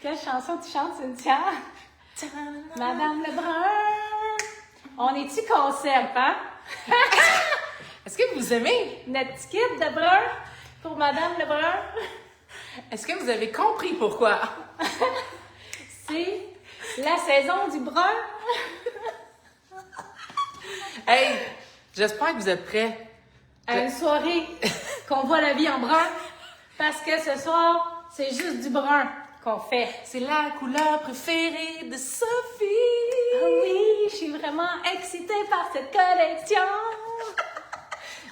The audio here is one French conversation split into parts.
Quelle chanson tu chantes, Cynthia? Madame Lebrun! On est-tu concept, hein? Est-ce que vous aimez? Notre petit kit de brun pour Madame Lebrun. Est-ce que vous avez compris pourquoi? C'est la saison du brun. Hey, j'espère que vous êtes prêts. À une soirée qu'on voit la vie en brun. Parce que ce soir, c'est juste du brun qu'on fait. C'est la couleur préférée de Sophie. Ah oui, je suis vraiment excitée par cette collection.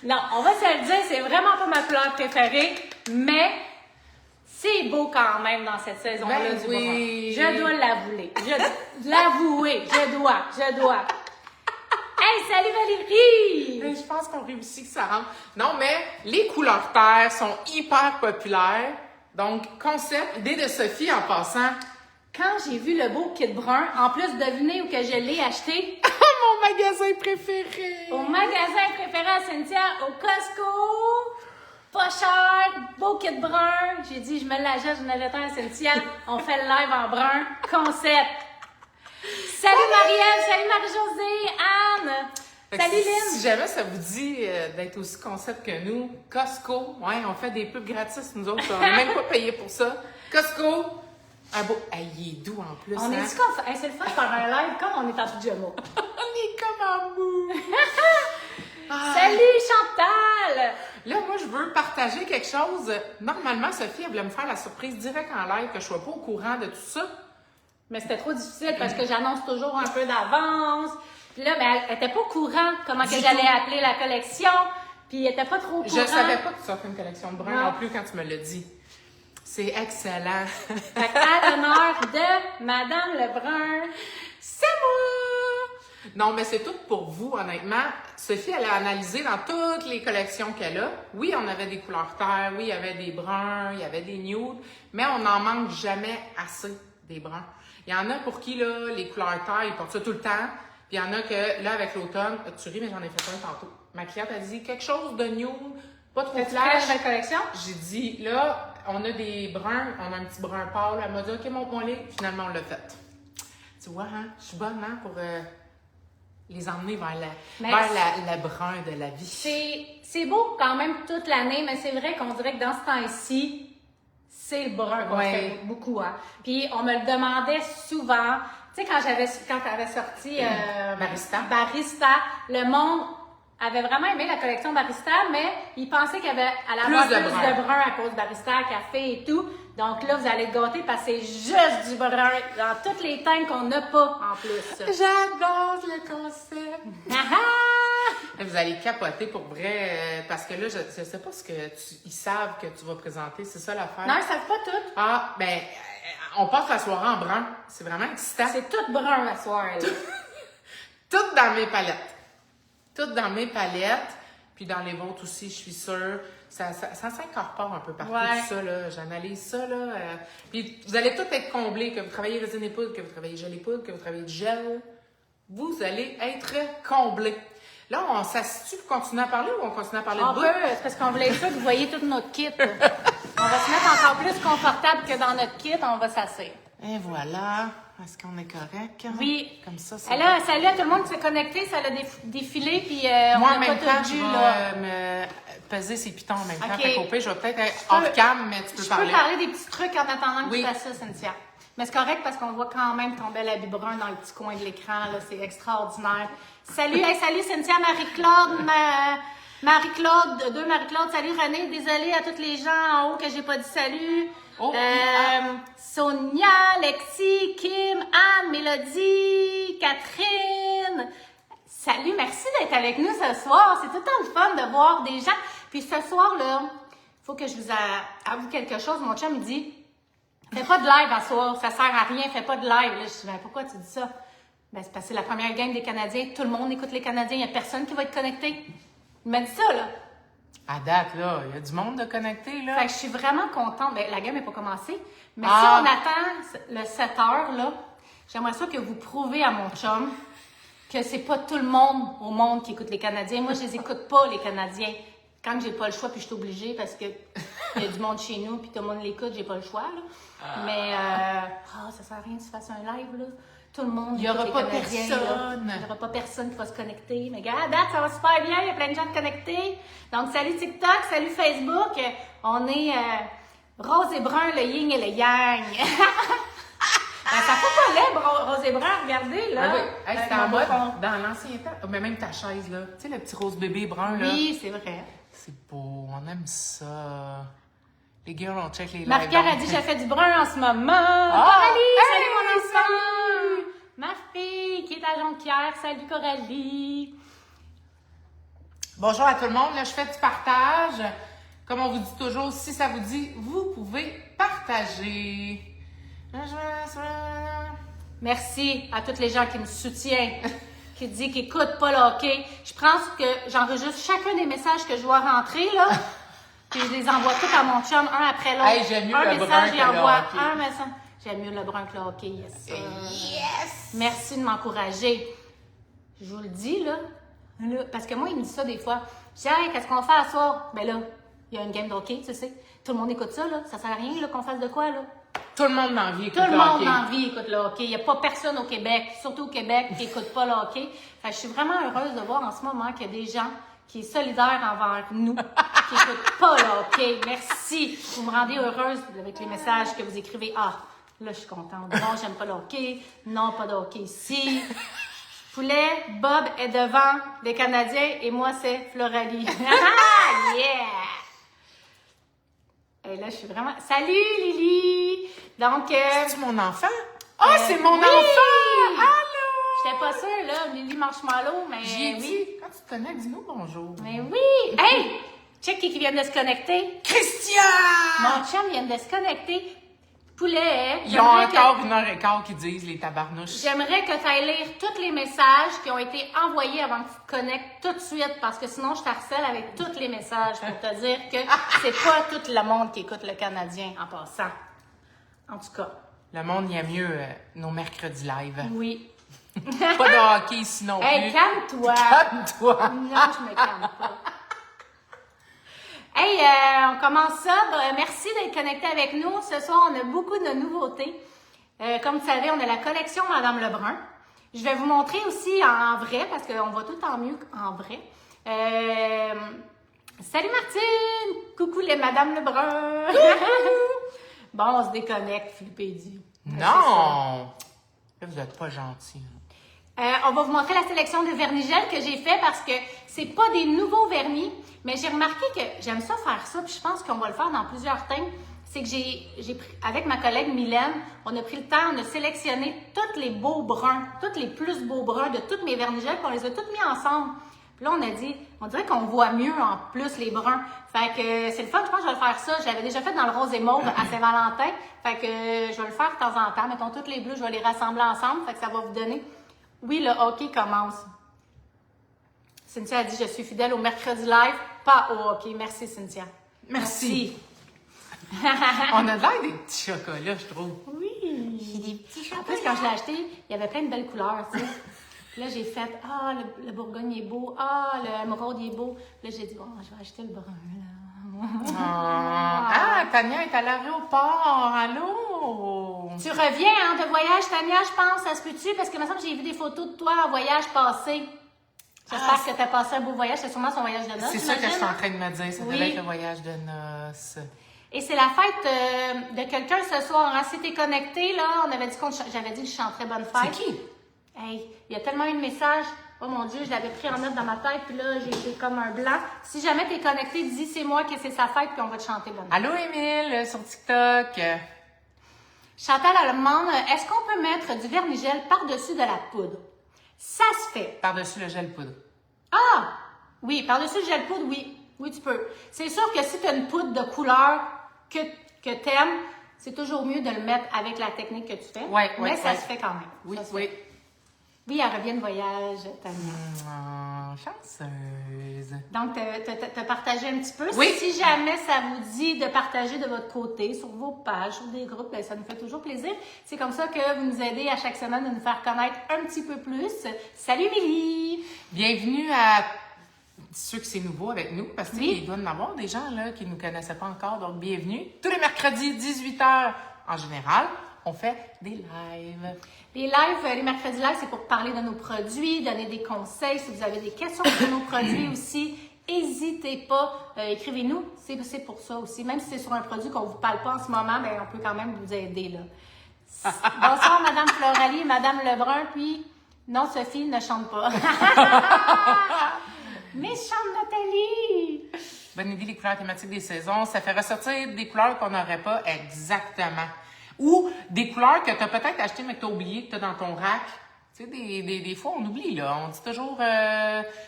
Non, on va se le dire, c'est vraiment pas ma couleur préférée, mais c'est beau quand même dans cette saison-là Ben du oui. brun. Je dois l'avouer. Je dois. Hey, salut Valérie! Mais je pense qu'on réussit, que ça rentre. Non, mais les couleurs terre sont hyper populaires. Donc, concept, idée de Sophie en passant. Quand j'ai vu le beau kit brun, en plus devinez où que je l'ai acheté? Mon magasin préféré! Au magasin préféré à Cynthia, au Costco. Pas cher, beau kit brun. J'ai dit, je me l'achète, je me l'achète à Cynthia. On fait le live en brun. Concept. Salut Marielle, salut Marie-Josée, Anne. Salut Lynn. Si jamais ça vous dit d'être aussi concept que nous, Costco, ouais, on fait des pubs gratis, nous autres. On n'est même pas payé pour ça. Costco, un beau. Hey, il est doux en plus. On est dit qu'on fait. Hey, c'est le fun de faire un live comme on est en pyjama. On est comme en mou. Ah. Salut Chantal. Là, moi, je veux partager quelque chose. Normalement, Sophie, elle voulait me faire la surprise direct en live, que je sois pas au courant de tout ça. Mais c'était trop difficile parce que j'annonce toujours un peu d'avance. Puis là, ben, elle était pas au courant comment que j'allais appeler la collection. Puis elle était pas trop au courant. Je savais pas que tu sortais une collection de brun Non. non plus quand tu me l'as dit. C'est excellent. Fait qu'à l'honneur de Madame Lebrun. C'est moi! Non, mais c'est tout pour vous, honnêtement. Sophie, elle a analysé dans toutes les collections qu'elle a. Oui, on avait des couleurs terre, oui, il y avait des bruns, il y avait des nudes, mais on n'en manque jamais assez des bruns. Il y en a pour qui, là, les couleurs terre, ils portent ça tout le temps. Puis il y en a que, là, avec l'automne, tu ris, mais j'en ai fait un tantôt. Ma cliente a dit quelque chose de nude, pas trop T'as-tu flash. fait la collection? J'ai dit, là, on a des bruns, on a un petit brun pâle. Elle m'a dit, OK, montre-moi les. Finalement, on l'a fait. Tu vois, hein, je suis bonne, hein, pour les emmener vers le brun de la vie. C'est beau quand même toute l'année, mais c'est vrai qu'on dirait que dans ce temps-ci, c'est le brun qu'on fait beaucoup. Hein. Puis on me le demandait souvent. Tu sais, quand t'avais sorti Barista, le monde avait vraiment aimé la collection Barista, mais ils pensaient qu'il y avait à la base plus de brun à cause de Barista, café et tout. Donc là, vous allez être gâtés parce que c'est juste du brun dans toutes les teintes qu'on n'a pas en plus. J'adore le concept! Ah ah! Vous allez capoter pour vrai, parce que là, je sais pas ce que ils savent que tu vas présenter, c'est ça l'affaire? Non, ils savent pas tout. Ah, ben, on passe la soirée en brun. C'est vraiment excitant. C'est tout brun la soirée. Tout dans mes palettes. Toutes dans mes palettes, puis dans les vôtres aussi, je suis sûre. Ça s'incorpore un peu partout, tout ça, là. J'analyse ça, là. Puis vous allez tous être comblés, que vous travaillez résine et poudre, que vous travaillez gel et poudre, que vous travaillez du gel. Vous allez être comblés. Là, on s'assied pour continuer à parler ou on continue à parler de On bout? peut, c'est parce qu'on voulait être sûr que vous voyez tout notre kit. On va se mettre encore plus confortable que dans notre kit, on va s'asseoir. Et voilà. Est-ce qu'on est correct? Oui. Comme ça, c'est Alors, salut à tout le monde qui s'est connecté, ça a défilé, puis moi, on en n'a même pas temps, tout je vu, vais là. me peser ses pitons en même temps. Ok. Fait qu'au pire, je vais peut-être être hors cam, mais tu peux Je parler. peux parler des petits trucs en attendant que Oui. tu fasses ça, Cynthia. Mais c'est correct parce qu'on voit quand même ton bel habit brun dans le petit coin de l'écran, là, c'est extraordinaire. Salut, hey, salut Cynthia, Marie-Claude, Marie-Claude, deux Marie-Claude, salut René, désolée à tous les gens en haut que j'ai pas dit salut. Oh, Sonia, Lexi, Kim, Anne, Mélodie, Catherine. Salut, merci d'être avec nous ce soir. C'est tout le temps le fun de voir des gens. Puis ce soir-là, il faut que je vous avoue quelque chose. Mon chum, il dit, fais pas de live à soir, ça sert à rien, fais pas de live. Là, je dis, ben, pourquoi tu dis ça? Ben, c'est parce que c'est la première game des Canadiens. Tout le monde écoute les Canadiens. Il n'y a personne qui va être connecté. Il m'a dit ça, là. À date, là, il y a du monde de connecté, là. Fait que je suis vraiment contente. Ben, la game n'est pas commencée. Mais si Ah. on attend le 7 heures, là, j'aimerais ça que vous prouvez à mon chum que c'est pas tout le monde au monde qui écoute les Canadiens. Moi, je les écoute pas, les Canadiens. quand j'ai pas le choix, puis je suis obligée parce que il y a du monde chez nous, puis tout le monde l'écoute, j'ai pas le choix, là. Mais, ça sert à rien que tu fasses un live, là. Tout le monde. Il y aura pas personne. Il y aura pas personne qui va se connecter. Mais regarde, date, ça va super bien, il y a plein de gens de connectés. Donc, salut TikTok, salut Facebook. On est rose et brun, le yin et le yang. Ça fait pas laid, rose et brun, regardez, là. Ah oui, hey, c'était en mode fond. dans l'ancien temps. Mais même ta chaise, là. Tu sais, le petit rose bébé brun, là. Oui, c'est vrai. C'est beau, on aime ça. Les girls, on check les lives. Marie-Pierre a dit, j'ai fait du brun en ce moment. Coralie, salut mon enfant. Ma fille qui est à Jonquière, salut Coralie. Bonjour à tout le monde, là, je fais du partage. Comme on vous dit toujours, si ça vous dit, vous pouvez partager. Merci à toutes les gens qui me soutiennent, qui disent qu'ils n'écoutent pas le hockey. Je pense que j'enregistre chacun des messages que je dois rentrer, là. Puis je les envoie tous à mon chum, un après l'autre. Hey, j'aime mieux un le message, brun j'y que le envoie hockey. un message. J'aime mieux le brun que le hockey, yes. Yes! Merci de m'encourager. Je vous le dis, là, parce que moi, il me dit ça des fois. Je dis, hey, qu'est-ce qu'on fait à soir? Ben là, il y a une game de hockey, tu sais. Tout le monde écoute ça, là. Ça sert à rien, là, qu'on fasse de quoi, là? Tout le monde dans la vie écoute Tout le le monde hockey. dans la vie écoute le hockey. Il n'y a pas personne au Québec, surtout au Québec, qui n'écoute pas le hockey. Fait que je suis vraiment heureuse de voir en ce moment qu'il y a des gens qui sont solidaires envers nous, qui n'écoutent pas le hockey. Merci. Vous me rendez heureuse avec les messages que vous écrivez. Ah, là, je suis contente. Non, j'aime pas le hockey. Non, pas de hockey ici. Poulet, Bob est devant des Canadiens et moi, c'est Floralie. Yeah! Et là, je suis vraiment... Salut, Lily! Donc... C'est mon enfant? Ah, c'est mon oui! enfant! Allô! J'étais pas sûre, là, Lily Marshmallow, mais J'ai oui. dit, quand tu te connectes, dis-nous bonjour. Mais oui! Hey! Check qui vient de se connecter. Christian! Mon chum vient de se connecter. Poulet, Ils ont encore 1h15 qui disent les tabarnouches. J'aimerais que tu ailles lire tous les messages qui ont été envoyés avant que tu te connectes tout de suite, parce que sinon, je t'harcèle avec tous les messages pour te dire que c'est pas tout le monde qui écoute le Canadien en passant. En tout cas. Le monde y a mieux nos mercredis live. Oui. Pas de hockey sinon plus. Hey, calme-toi! Calme-toi! Non, je me calme pas. Hey, on commence ça. Merci d'être connecté avec nous. Ce soir, on a beaucoup de nouveautés. Comme vous savez, on a la collection Madame Lebrun. Je vais vous montrer aussi en vrai, parce qu'on voit tout en mieux en vrai. Salut Martine! Coucou les Madame Lebrun! Bon, on se déconnecte, Philippe et dit. Non! Là, vous êtes pas gentil. On va vous montrer la sélection de vernis-gel que j'ai fait parce que c'est pas des nouveaux vernis, mais j'ai remarqué que j'aime ça faire ça, puis je pense qu'on va le faire dans plusieurs thèmes. C'est que j'ai pris, avec ma collègue Mylène, on a pris le temps de sélectionner tous les beaux bruns, tous les plus beaux bruns de tous mes vernis-gel, puis on les a tous mis ensemble. Puis là, on dirait qu'on voit mieux en plus les bruns. Fait que c'est le fun, je pense que je vais le faire ça. Je l'avais déjà fait dans le rose et mauve à Saint-Valentin. Fait que je vais le faire de temps en temps. Mettons tous les bleus, je vais les rassembler ensemble. Fait que ça va vous donner. Oui, le hockey commence. Cynthia a dit, je suis fidèle au mercredi live, pas au hockey. Merci, Cynthia. Merci. On a l'air des petits chocolats, je trouve. Oui. Des petits chocolats. En plus, quand je l'ai acheté, il y avait plein de belles couleurs, tu sais. Puis là, j'ai fait, le Bourgogne est beau, le émeraude est beau. Puis là, j'ai dit, bon, je vais acheter le brun, là. Tania est à l'aéroport. Allô? Tu reviens de voyage, Tania, je pense, ça se peut-tu? Parce que, il me semble que j'ai vu des photos de toi en voyage passé. J'espère que tu as passé un beau voyage. C'est sûrement son voyage de noces. C'est ça que je suis j'imagine. en train de me dire. Ça Oui. devait être le voyage de noces. Et c'est la fête de quelqu'un ce soir. Hein? Si t'es connecté, là, j'avais dit que je chanterais bonne fête. C'est qui? Hey, il y a tellement eu de messages. Oh mon Dieu, je l'avais pris en note dans ma tête, puis là, j'ai comme un blanc. Si jamais t'es connecté, dis c'est moi que c'est sa fête, puis on va te chanter bonne fête. Allô, Émile, sur TikTok. Chantal, elle demande, est-ce qu'on peut mettre du vernis-gel par-dessus de la poudre? Ça se fait. Par-dessus le gel poudre. Ah! Oui, par-dessus le gel poudre, oui. Oui, tu peux. C'est sûr que si tu as une poudre de couleur que t'aimes, c'est toujours mieux de le mettre avec la technique que tu fais. Mais ça se fait quand même. Oui, Ça se oui. fait. Oui, elle revient de voyage, Tania. Chanceuse. Donc, t'as partagé un petit peu. Oui. Si jamais ça vous dit de partager de votre côté, sur vos pages, sur des groupes, ben, ça nous fait toujours plaisir. C'est comme ça que vous nous aidez à chaque semaine à nous faire connaître un petit peu plus. Salut, Milly! Bienvenue à ceux qui c'est nouveau avec nous, parce que Oui. il doit y en avoir des gens là, qui ne nous connaissaient pas encore, donc bienvenue. Tous les mercredis, 18h en général, on fait des lives. Les lives, les mercredis live, c'est pour parler de nos produits, donner des conseils. Si vous avez des questions sur nos produits aussi, n'hésitez pas, écrivez-nous. C'est pour ça aussi. Même si c'est sur un produit qu'on ne vous parle pas en ce moment, ben, on peut quand même vous aider, là. Bonsoir, Madame Floralie et Madame Lebrun, puis non, Sophie ne chante pas. Méchante Nathalie! Bonne idée, les couleurs thématiques des saisons. Ça fait ressortir des couleurs qu'on n'aurait pas exactement. Ou des couleurs que tu as peut-être achetées, mais que tu as oubliées, que tu as dans ton rack. Tu sais, des fois, on oublie, là. On dit toujours,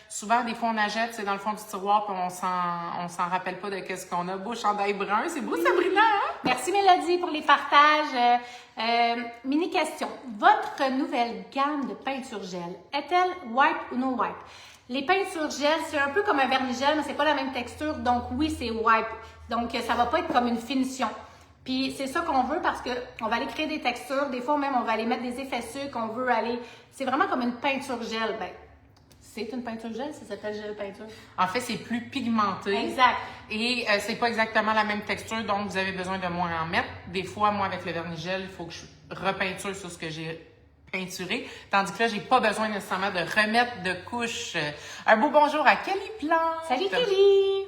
souvent, des fois, on achète, c'est dans le fond du tiroir, puis on s'en rappelle pas de qu'est-ce qu'on a. Beau chandail brun, c'est beau, Sabrina, hein? Merci, Mélodie, pour les partages. Mini question. Votre nouvelle gamme de peinture gel est-elle wipe ou no wipe? Les peintures gel, c'est un peu comme un vernis-gel, mais c'est pas la même texture. Donc, oui, c'est wipe. Donc, ça va pas être comme une finition. Puis, c'est ça qu'on veut parce que on va aller créer des textures. Des fois, même, on va aller mettre des effets sucres. On veut aller... C'est vraiment comme une peinture gel. Ben, c'est une peinture gel, ça s'appelle gel peinture. En fait, c'est plus pigmenté. Exact. Et c'est pas exactement la même texture, donc vous avez besoin de moins en mettre. Des fois, moi, avec le vernis gel, il faut que je repeinture sur ce que j'ai peinturé. Tandis que là, j'ai pas besoin nécessairement de remettre de couche. Un beau bonjour à Kelly Plante. Salut, Kelly!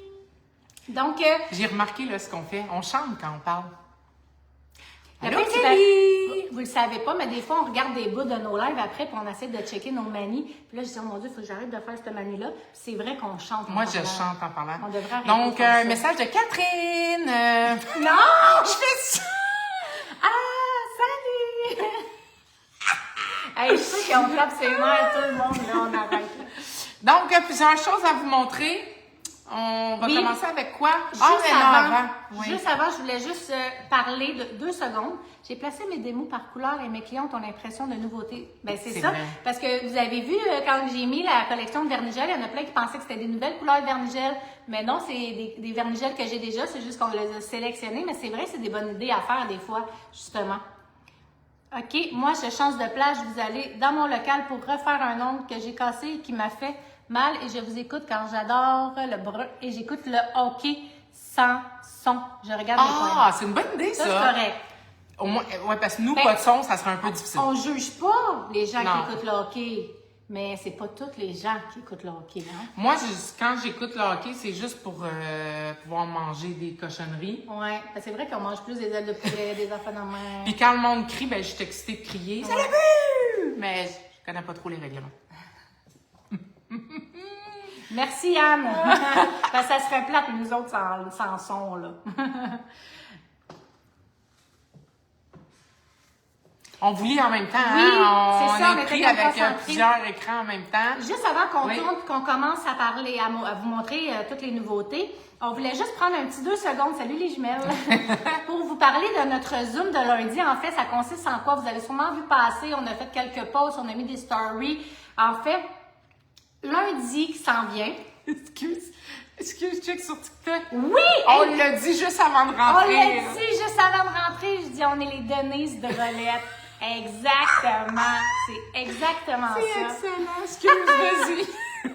Donc, J'ai remarqué là, ce qu'on fait. On chante quand on parle. le Allô, petit Kelly! vous le savez pas, mais des fois, on regarde des bouts de nos lives après, puis on essaie de checker nos manies. Puis là, je dis, oh mon Dieu, il faut que j'arrête de faire cette manie-là. Puis c'est vrai qu'on chante. en Moi, je parlant. chante en parlant. On devrait arrêter Donc, de faire un ça. message de Catherine. Non! Je fais ça! Ah, salut! Hey, je sais qu'on frappe ses nerfs, tout le monde, là, on arrête. Là. Donc, plusieurs choses à vous montrer. On va Oui. commencer avec quoi? Juste mais non, avant, Oui. juste avant, je voulais juste parler de 2 secondes. J'ai placé mes démos par couleur et mes clients ont l'impression de nouveauté. Ben c'est ça. vrai. Parce que vous avez vu, quand j'ai mis la collection de vernis-gel, il y en a plein qui pensaient que c'était des nouvelles couleurs de vernis-gel. Mais non, c'est des vernis-gel que j'ai déjà. C'est juste qu'on les a sélectionnés. Mais c'est vrai, c'est des bonnes idées à faire des fois, justement. OK, moi, je change de place. Je vous allez dans mon local pour refaire un ongle que j'ai cassé et qui m'a fait mal. Et je vous écoute quand j'adore le brun et j'écoute le hockey sans son. Je regarde les points. Ah, c'est une bonne idée, Ça, ça. c'est correct. Au moins, ouais, parce que nous, Ben, pas de son, ça serait un peu difficile. On juge pas les gens Non. qui écoutent le hockey. Mais c'est pas tous les gens qui écoutent le hockey, hein? Moi, quand j'écoute le hockey, c'est juste pour pouvoir manger des cochonneries. Ouais, ben, c'est vrai qu'on mange plus des ailes de poulet, des affaires de mer. Puis quand le monde crie, ben, je suis excitée de crier. C'est Ouais. le but! Mais je connais pas trop les règlements. Merci, Anne! Ben, ça serait plate, nous autres, sans son, là. On vous lit en même temps, Oui, hein? c'est ça, on est était pris comme avec concentrés. plusieurs écrans en même temps. Juste avant qu'on Oui. tourne et qu'on commence à parler, à vous montrer toutes les nouveautés, on voulait juste prendre un petit 2 secondes, salut les jumelles, pour vous parler de notre Zoom de lundi. En fait, ça consiste en quoi? Vous avez sûrement vu passer, on a fait quelques posts, on a mis des stories. En fait, lundi qui s'en vient. Excuse, check sur TikTok. Oui! On l'a dit juste avant de On rentrer. l'a là. dit juste avant de rentrer, je dis on est les Denise de Rolette. Exactement, c'est exactement C'est ça. excellent. Excuse, vas-y.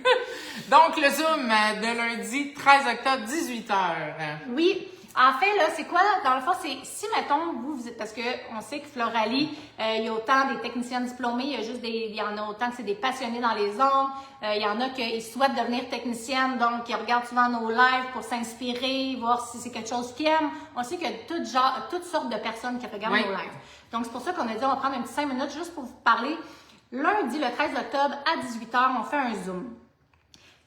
Donc, le Zoom de lundi 13 octobre, 18h. Oui. En fait, là, c'est quoi? Dans le fond, c'est si, mettons, vous êtes, parce que on sait que Floralie, il y a autant des techniciens diplômés, il y en a autant que c'est des passionnés dans les ongles, il y en a qui souhaitent devenir techniciennes, donc qui regardent souvent nos lives pour s'inspirer, voir si c'est quelque chose qu'ils aiment. On sait qu'il y a toutes sortes de personnes qui regardent Oui. nos lives. Donc, c'est pour ça qu'on a dit, on va prendre un petit 5 minutes juste pour vous parler. Lundi, le 13 octobre, à 18h, on fait un Zoom.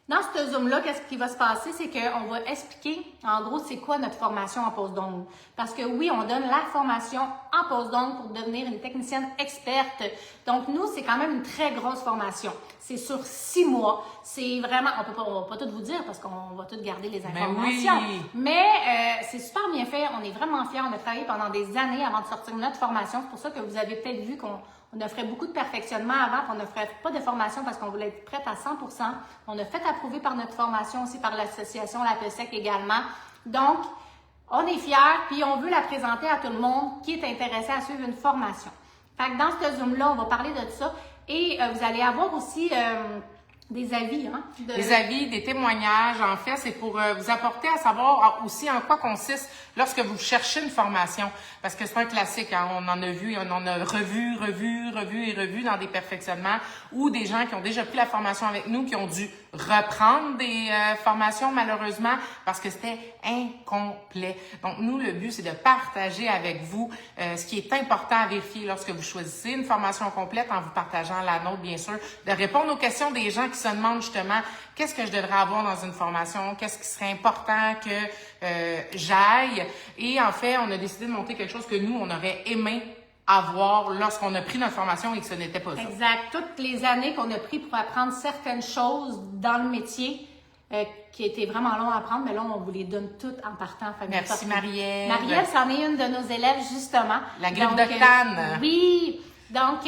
Dans ce Zoom-là, qu'est-ce qui va se passer? C'est qu'on va expliquer, en gros, c'est quoi notre formation en pose d'ongles. Parce que oui, on donne la formation en pose d'ongles pour devenir une technicienne experte. Donc, nous, c'est quand même une très grosse formation. C'est sur 6 mois. C'est vraiment, on va pas tout vous dire parce qu'on va tout garder les informations. oui. Mais c'est super bien fait. On est vraiment fiers. On a travaillé pendant des années avant de sortir notre formation. C'est pour ça que vous avez peut-être vu qu'on offrait beaucoup de perfectionnement avant, puis on n'offrait pas de formation parce qu'on voulait être prête à 100%. On a fait approuver par notre formation aussi, par l'association La PESEC également. Donc, on est fiers, puis on veut la présenter à tout le monde qui est intéressé à suivre une formation. Fait que dans ce Zoom-là, on va parler de ça. Et vous allez avoir aussi Des avis, hein? Des avis, des témoignages, en fait, c'est pour vous apporter à savoir aussi en quoi consiste lorsque vous cherchez une formation. Parce que c'est un classique, hein? On en a vu, on en a revu dans des perfectionnements ou des gens qui ont déjà pris la formation avec nous, qui ont dû reprendre des formations malheureusement parce que c'était incomplet. Donc, nous, le but, c'est de partager avec vous ce qui est important à vérifier lorsque vous choisissez une formation complète en vous partageant la nôtre, bien sûr, de répondre aux questions des gens qui se demandent justement qu'est-ce que je devrais avoir dans une formation, qu'est-ce qui serait important que j'aille. Et en fait, on a décidé de monter quelque chose que nous, on aurait aimé avoir lorsqu'on a pris notre formation et que ce n'était pas ça. Exact. Toutes les années qu'on a pris pour apprendre certaines choses dans le métier qui étaient vraiment longs à apprendre, mais là, on vous les donne toutes en partant. Merci, Marielle. Marielle, c'en est une de nos élèves, justement. La grippe d'octane. Oui. Donc,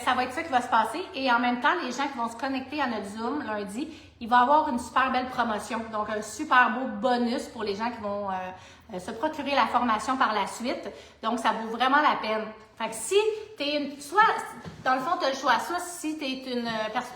ça va être ça qui va se passer. Et en même temps, les gens qui vont se connecter à notre Zoom lundi, il va y avoir une super belle promotion. Donc, un super beau bonus pour les gens qui vont se procurer la formation par la suite. Donc, ça vaut vraiment la peine. Fait que si tu es soit, dans le fond, tu as le choix, soit si tu es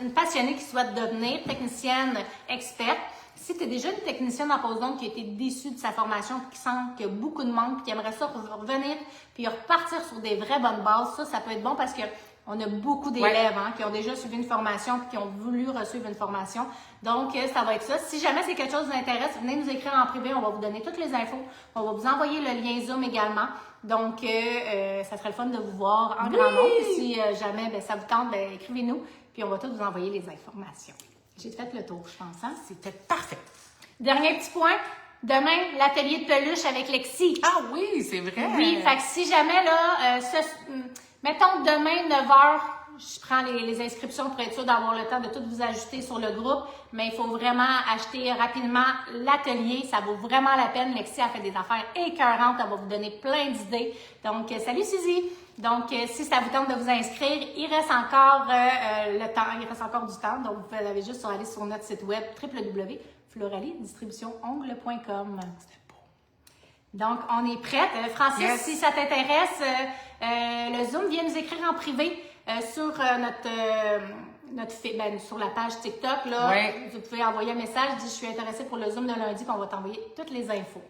une passionnée qui souhaite devenir technicienne experte, si tu es déjà une technicienne en pause d'onde qui a été déçue de sa formation, qui sent qu'il y a beaucoup de manque, qui aimerait ça revenir, puis repartir sur des vraies bonnes bases, ça peut être bon parce que on a beaucoup d'élèves qui ont déjà suivi une formation puis qui ont voulu suivre une formation. Donc, ça va être ça. Si jamais c'est quelque chose qui vous intéresse, venez nous écrire en privé. On va vous donner toutes les infos. On va vous envoyer le lien Zoom également. Donc, ça serait le fun de vous voir en grand nombre. Puis si jamais ça vous tente, écrivez-nous. Puis on va tous vous envoyer les informations. J'ai fait le tour, je pense. Hein? C'était parfait. Dernier petit point. Demain, l'atelier de peluche avec Lexi. Ah oui, c'est vrai. Oui, fait que si jamais, là, mettons demain, 9h, je prends les inscriptions pour être sûr d'avoir le temps de tout vous ajouter sur le groupe, mais il faut vraiment acheter rapidement l'atelier. Ça vaut vraiment la peine. Lexi a fait des affaires écœurantes. Elle va vous donner plein d'idées. Donc, salut Suzy! Donc, si ça vous tente de vous inscrire, il reste encore le temps. Il reste encore du temps. Donc, vous avez juste aller sur notre site web www.floraliedistributionongle.com. Donc, on est prête. Francis, si ça t'intéresse, le Zoom, viens nous écrire en privé sur sur la page TikTok. Là, vous pouvez envoyer un message, dis je suis intéressée pour le Zoom de lundi, puis on va t'envoyer toutes les infos.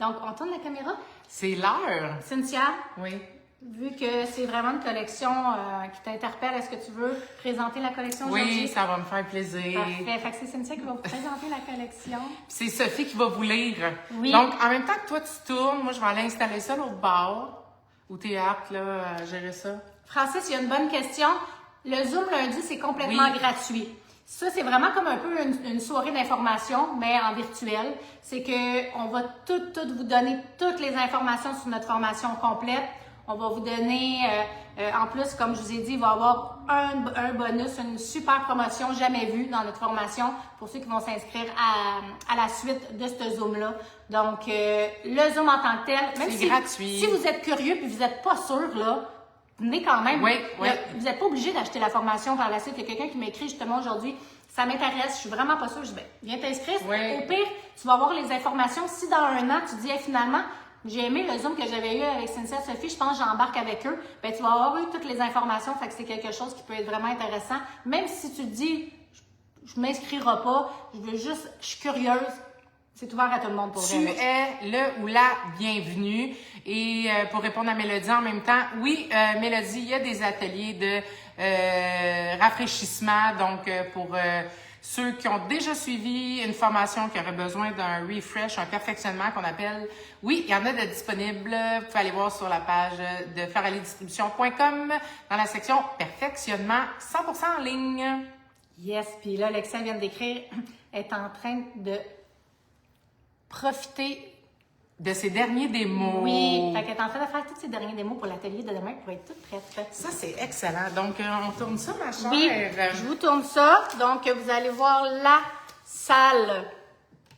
Donc, on tourne la caméra. C'est l'heure. Cynthia? Oui. Vu que c'est vraiment une collection qui t'interpelle, est-ce que tu veux présenter la collection aujourd'hui? Oui, ça va me faire plaisir. Parfait. Fait que c'est Cynthia qui va vous présenter la collection. C'est Sophie qui va vous lire. Oui. Donc, en même temps que toi, tu tournes, moi, je vais aller installer ça l'autre bord. Où t'es apte, là, à gérer ça? Francis, il y a une bonne question. Le Zoom lundi, c'est complètement gratuit. Ça, c'est vraiment comme un peu une soirée d'information, mais en virtuel. C'est qu'on va tout vous donner toutes les informations sur notre formation complète. On va vous donner, en plus, comme je vous ai dit, il va y avoir un bonus, une super promotion jamais vue dans notre formation pour ceux qui vont s'inscrire à la suite de ce Zoom-là. Donc, le Zoom en tant que tel, même c'est gratuit. Si vous êtes curieux et vous n'êtes pas sûr, là, venez quand même. Oui. Vous n'êtes pas obligé d'acheter la formation par la suite. Il y a quelqu'un qui m'écrit justement aujourd'hui, ça m'intéresse, je suis vraiment pas sûre. Je dis, viens t'inscrire. Oui. Au pire, tu vas avoir les informations. Si dans un an, tu dis, finalement, j'ai aimé le Zoom que j'avais eu avec Cynthia Sophie, je pense que j'embarque avec eux, ben tu vas avoir eu toutes les informations, fait que c'est quelque chose qui peut être vraiment intéressant. Même si tu te dis, je m'inscrirai pas, je suis curieuse, c'est ouvert à tout le monde pour Tu es le ou la bienvenue. Et pour répondre à Mélodie en même temps, oui, Mélodie, il y a des ateliers de rafraîchissement, donc pour ceux qui ont déjà suivi une formation qui aurait besoin d'un refresh, un perfectionnement qu'on appelle, oui, il y en a de disponibles. Vous pouvez aller voir sur la page de floraliedistribution.com dans la section perfectionnement 100% en ligne. Yes, puis là, Alexia vient d'écrire, est en train de profiter de ces derniers démos. Oui, fait qu'elle est en train de faire tous ces derniers démos pour l'atelier de demain pour être toute prête. Ça, c'est excellent. Donc, on tourne ça, ma chère? Oui, je vous tourne ça. Donc, vous allez voir la salle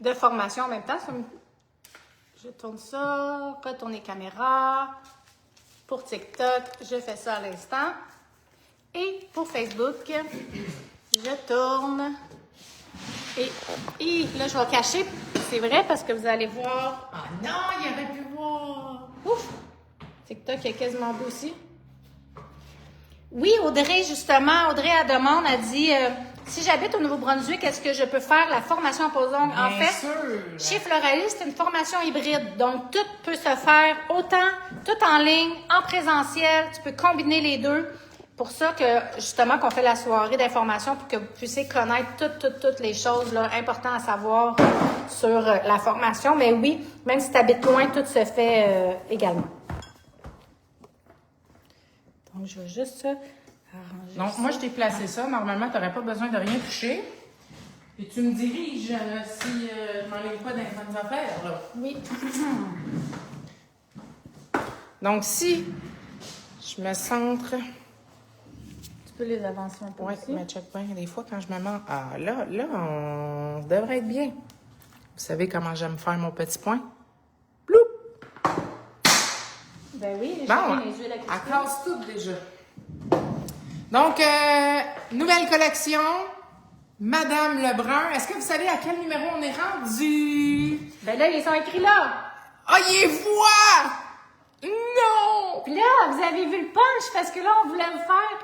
de formation en même temps. Je tourne ça, retourner caméra. Pour TikTok, je fais ça à l'instant. Et pour Facebook, je tourne. Et là, je vais cacher. C'est vrai parce que vous allez voir. Ah non, il aurait pu voir. Ouf! TikTok est quasiment beau aussi. Oui, Audrey, justement, Audrey, elle demande, elle dit si j'habite au Nouveau-Brunswick, est-ce que je peux faire la formation en pose ongles? En Bien fait, sûr. chez Floralie, c'est une formation hybride. Donc, tout peut se faire tout en ligne, en présentiel. Tu peux combiner les deux. Pour ça que, justement, qu'on fait la soirée d'information pour que vous puissiez connaître toutes les choses là, importantes à savoir sur la formation. Mais oui, même si tu habites loin, tout se fait également. Donc, je vais juste arranger Donc, ça. moi, je t'ai placé ça. Normalement, tu n'aurais pas besoin de rien toucher. Et tu me diriges si je m'enlève pas dans les bonnes affaires, là. Oui. Donc, si je me centre... Tu peux les avancer un peu Oui, aussi. mais check bien. Des fois, quand je me mets... Ah, là, on devrait être bien. Vous savez comment j'aime faire mon petit point? Bloup! Ben oui, j'ai Bon, les yeux elle casse tout déjà. Donc, nouvelle collection, Madame Lebrun. Est-ce que vous savez à quel numéro on est rendu? Ben là, ils sont écrits là. Ah, il voit! Non! Puis là, vous avez vu le punch parce que là, on voulait vous faire.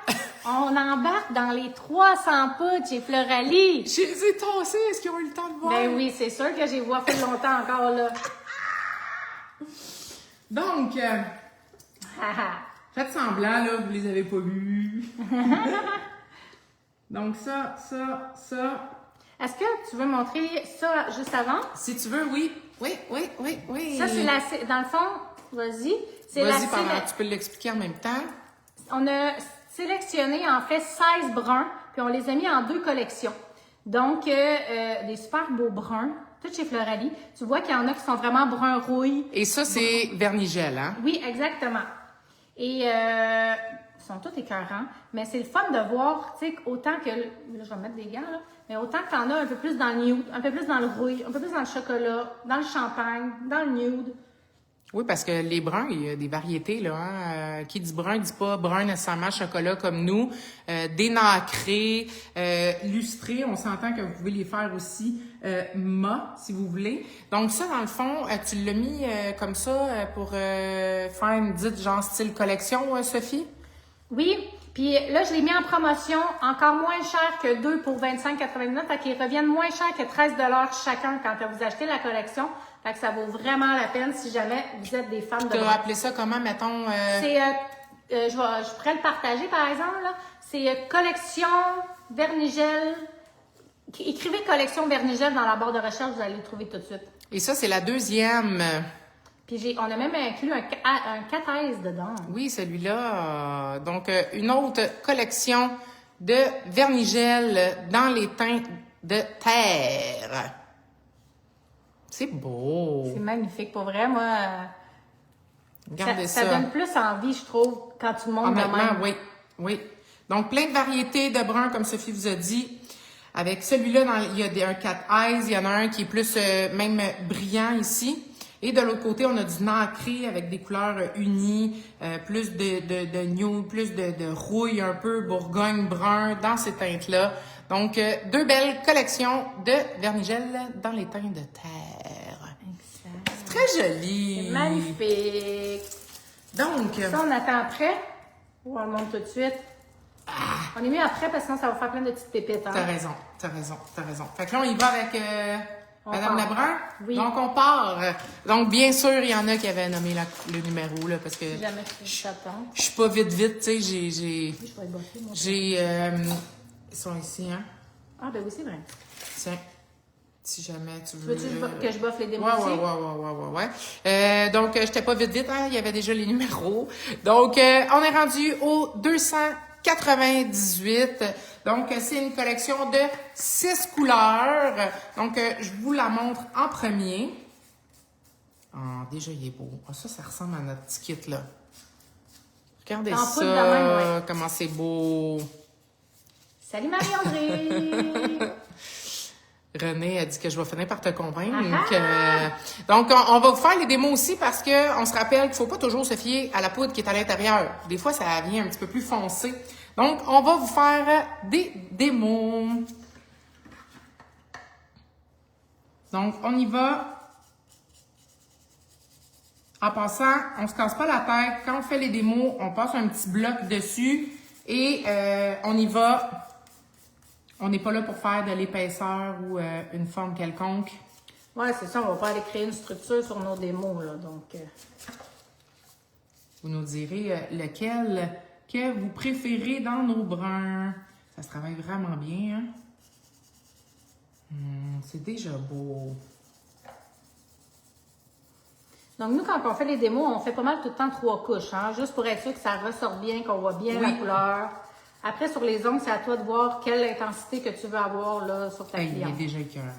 On embarque dans les 300 poutres chez Floralie. Je les ai tassés. Est-ce qu'ils ont eu le temps de voir? Ben oui, c'est sûr que j'ai vu fait longtemps encore là. Donc, faites semblant là, que vous les avez pas vus. Donc ça. Est-ce que tu veux montrer ça juste avant? Si tu veux, oui. Oui. Ça, c'est la... Dans le fond, vas-y. C'est la... Vas-y, pendant tu peux l'expliquer en même temps. On a sélectionné, en fait, 16 bruns, puis on les a mis en 2 collections. Donc, des super beaux bruns, tout chez Floralie. Tu vois qu'il y en a qui sont vraiment brun rouille. Et ça, c'est Vernigel, hein? Oui, exactement. Et ils sont tous écœurants, mais c'est le fun de voir, tu sais, autant que... Là, je vais mettre des gants, là. Mais autant que t'en as un peu plus dans le nude, un peu plus dans le rouille, un peu plus dans le chocolat, dans le champagne, dans le nude. Oui, parce que les bruns, il y a des variétés, là. Hein? Qui dit brun, dit pas brun nécessairement chocolat comme nous. Dénacré, lustré, on s'entend que vous pouvez les faire aussi mat, si vous voulez. Donc ça, dans le fond, tu l'as mis comme ça pour faire une dite genre style collection, Sophie? Oui, puis là, je l'ai mis en promotion, encore moins cher que 2 pour 25,99, fait qu'ils reviennent moins cher que 13 $ chacun quand vous achetez la collection. Fait que ça vaut vraiment la peine si jamais vous êtes des fans de Tu as brun. appelé ça comment, mettons? C'est, je pourrais le partager par exemple, là. C'est collection Vernigel. Écrivez collection Vernigel dans la barre de recherche, vous allez le trouver tout de suite. Et ça, c'est la deuxième. Puis on a même inclus un cathèse dedans. Oui, celui-là. Donc, une autre collection de Vernigel dans les teintes de terre. C'est beau. C'est magnifique, pour vrai. Moi, Regardez ça donne plus envie, je trouve, quand tu montes de Honnêtement, même. oui. Donc, plein de variétés de brun, comme Sophie vous a dit. Avec celui-là, il y a un cat eyes, il y en a un qui est plus même brillant ici. Et de l'autre côté, on a du nacré avec des couleurs unies, plus de nude, plus de rouille un peu, bourgogne brun dans ces teintes-là. Donc, 2 belles collections de Vernigel dans les teintes de terre. Exact. C'est très joli. C'est magnifique. Donc, Ça, on attend après. Ou on le monte tout de suite. On est mieux après parce que sinon, ça va faire plein de petites pépites. Hein? t'as raison. Fait que là, on y va avec Madame part. Lebrun. Oui. Donc, on part. Donc, bien sûr, il y en a qui avaient nommé le numéro, là, parce que Si jamais tu t'attends. je suis pas vite, tu sais, Oui, je vais être bossée, moi. ils sont ici, hein. Ah, ben oui, c'est vrai. Tiens, si jamais tu veux... Veux-tu que je boffe les démos Ouais. Donc, j'étais pas vite, hein. Il y avait déjà les numéros. Donc, on est rendu au 298. Donc, c'est une collection de 6 couleurs. Donc, je vous la montre en premier. Ah, déjà, il est beau. Ah, ça ressemble à notre petit kit, là. Regardez En ça, poudre de même, ouais. comment c'est beau. Salut Marie-André! René a dit que je vais finir par te convaincre. Ah-ha! Donc, on va vous faire les démos aussi parce que on se rappelle qu'il faut pas toujours se fier à la poudre qui est à l'intérieur. Des fois, ça vient un petit peu plus foncé. Donc, on va vous faire des démos. Donc, on y va. En passant, on se casse pas la tête. Quand on fait les démos, on passe un petit bloc dessus et on y va On n'est pas là pour faire de l'épaisseur ou une forme quelconque. Ouais, c'est ça, on va pas aller créer une structure sur nos démos, là, donc... Vous nous direz lequel que vous préférez dans nos bruns. Ça se travaille vraiment bien, hein? C'est déjà beau. Donc, nous, quand on fait les démos, on fait pas mal tout le temps 3 couches, hein, juste pour être sûr que ça ressorte bien, qu'on voit bien la couleur. Après, sur les ongles, c'est à toi de voir quelle intensité que tu veux avoir là, sur ta cliente. Il est déjà écœurant.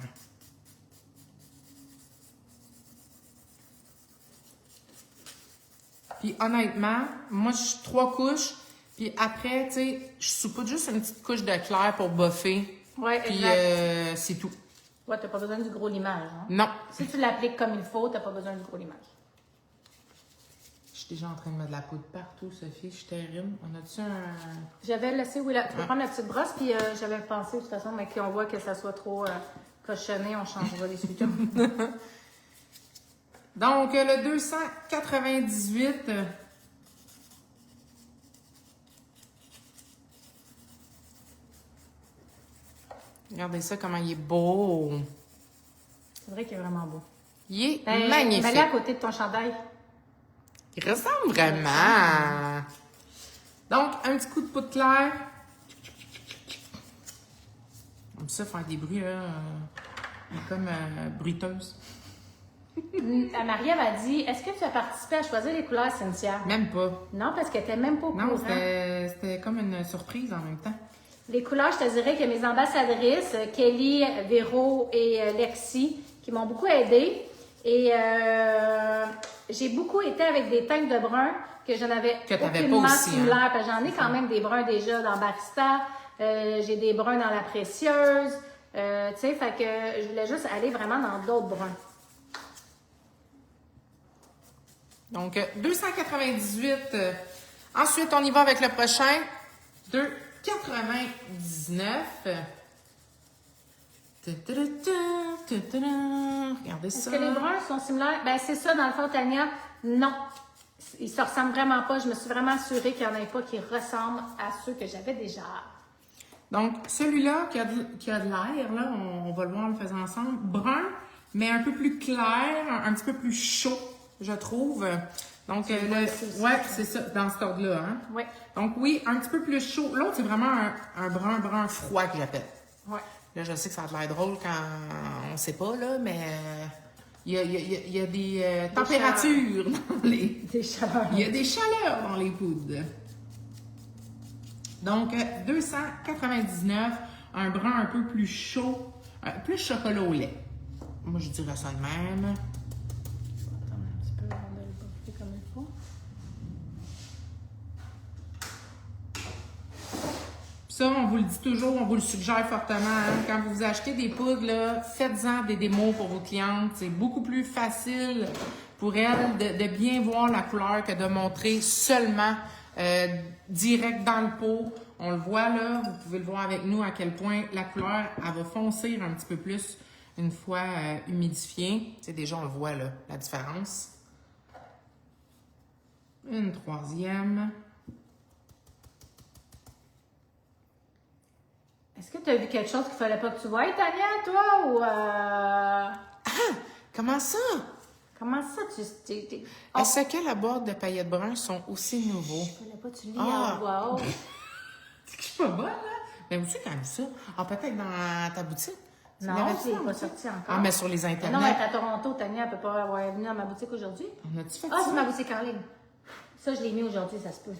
Puis honnêtement, moi, je suis 3 couches. Puis après, tu sais, je saupoudre juste une petite couche de clair pour buffer. Ouais, puis c'est tout. Ouais, t'as pas besoin du gros limage. Hein? Non. Si tu l'appliques comme il faut, t'as pas besoin du gros limage. Je suis déjà en train de mettre de la poudre partout, Sophie. Je suis terrible. On a-tu un... J'avais laissé, oui, là, tu peux prendre la petite brosse, puis j'avais pensé, de toute façon, mais qu'on voit que ça soit trop cochonné, on changera les sujets. Donc, le 298... Regardez ça, comment il est beau. C'est vrai qu'il est vraiment beau. Il est magnifique. Mets-le à côté de ton chandail. Il ressemble vraiment. Donc, un petit coup de poudre claire. Comme ça, faire des bruits, là, comme bruiteuse. Marie m'a dit, est-ce que tu as participé à choisir les couleurs, Cynthia? Même pas. Non, parce qu'elle n'était même pas au courant. Non, c'était comme une surprise en même temps. Les couleurs, je te dirais que mes ambassadrices, Kelly, Véro et Lexi, qui m'ont beaucoup aidée. Et j'ai beaucoup été avec des teintes de brun que je n'avais aucunement similaires. Hein? J'en ai quand même des bruns déjà dans Barista. J'ai des bruns dans la précieuse. Tu sais, fait que je voulais juste aller vraiment dans d'autres bruns. Donc, 298. Ensuite, on y va avec le prochain. 2,99. Regardez ça. Est-ce que les bruns sont similaires? Ben c'est ça, dans le fond, Tania. Non. Ils se ressemblent vraiment pas. Je me suis vraiment assurée qu'il n'y en avait pas qui ressemblent à ceux que j'avais déjà. Donc, celui-là qui a de l'air, là, on va le voir en le faisant ensemble. Brun, mais un peu plus clair, un petit peu plus chaud, je trouve. Donc, ouais, c'est ça, dans cet ordre-là. Hein? Oui. Donc, oui, un petit peu plus chaud. L'autre, c'est vraiment un brun froid que j'appelle. Oui. Là, je sais que ça a l'air drôle quand on ne sait pas, là, mais il y a des températures dans les... Des chaleurs. Il y a des chaleurs dans les poudres. Donc, 299, un brun un peu plus chaud, plus chocolat au lait. Moi, je dirais ça de même. Attends un petit peu avant de le buffer comme il faut. Ça, on vous le dit toujours, on vous le suggère fortement. Hein? Quand vous achetez des poudres, là, faites-en des démos pour vos clientes. C'est beaucoup plus facile pour elles de bien voir la couleur que de montrer seulement direct dans le pot. On le voit là, vous pouvez le voir avec nous à quel point la couleur, elle va foncer un petit peu plus une fois humidifiée. Tu sais, déjà, on le voit là, la différence. Une troisième. Est-ce que tu as vu quelque chose qu'il fallait pas que tu voies, Tania, toi, ou... Ah! Comment ça? Comment ça, tu... Oh. Est-ce que la boîte de paillettes brunes sont aussi nouveaux? Il fallait pas que tu lis à voix haute. C'est que je suis pas bonne, là. Mais où tu as vu ça? Ah, peut-être dans ta boutique? Non, c'est pas sorti encore. Ah, mais sur les internets. Non, elle est à Toronto, Tania, elle peut pas avoir venu dans ma boutique aujourd'hui. On a-tu fait ça? ça? C'est ma boutique en ligne. Ça, je l'ai mis aujourd'hui, ça se peut.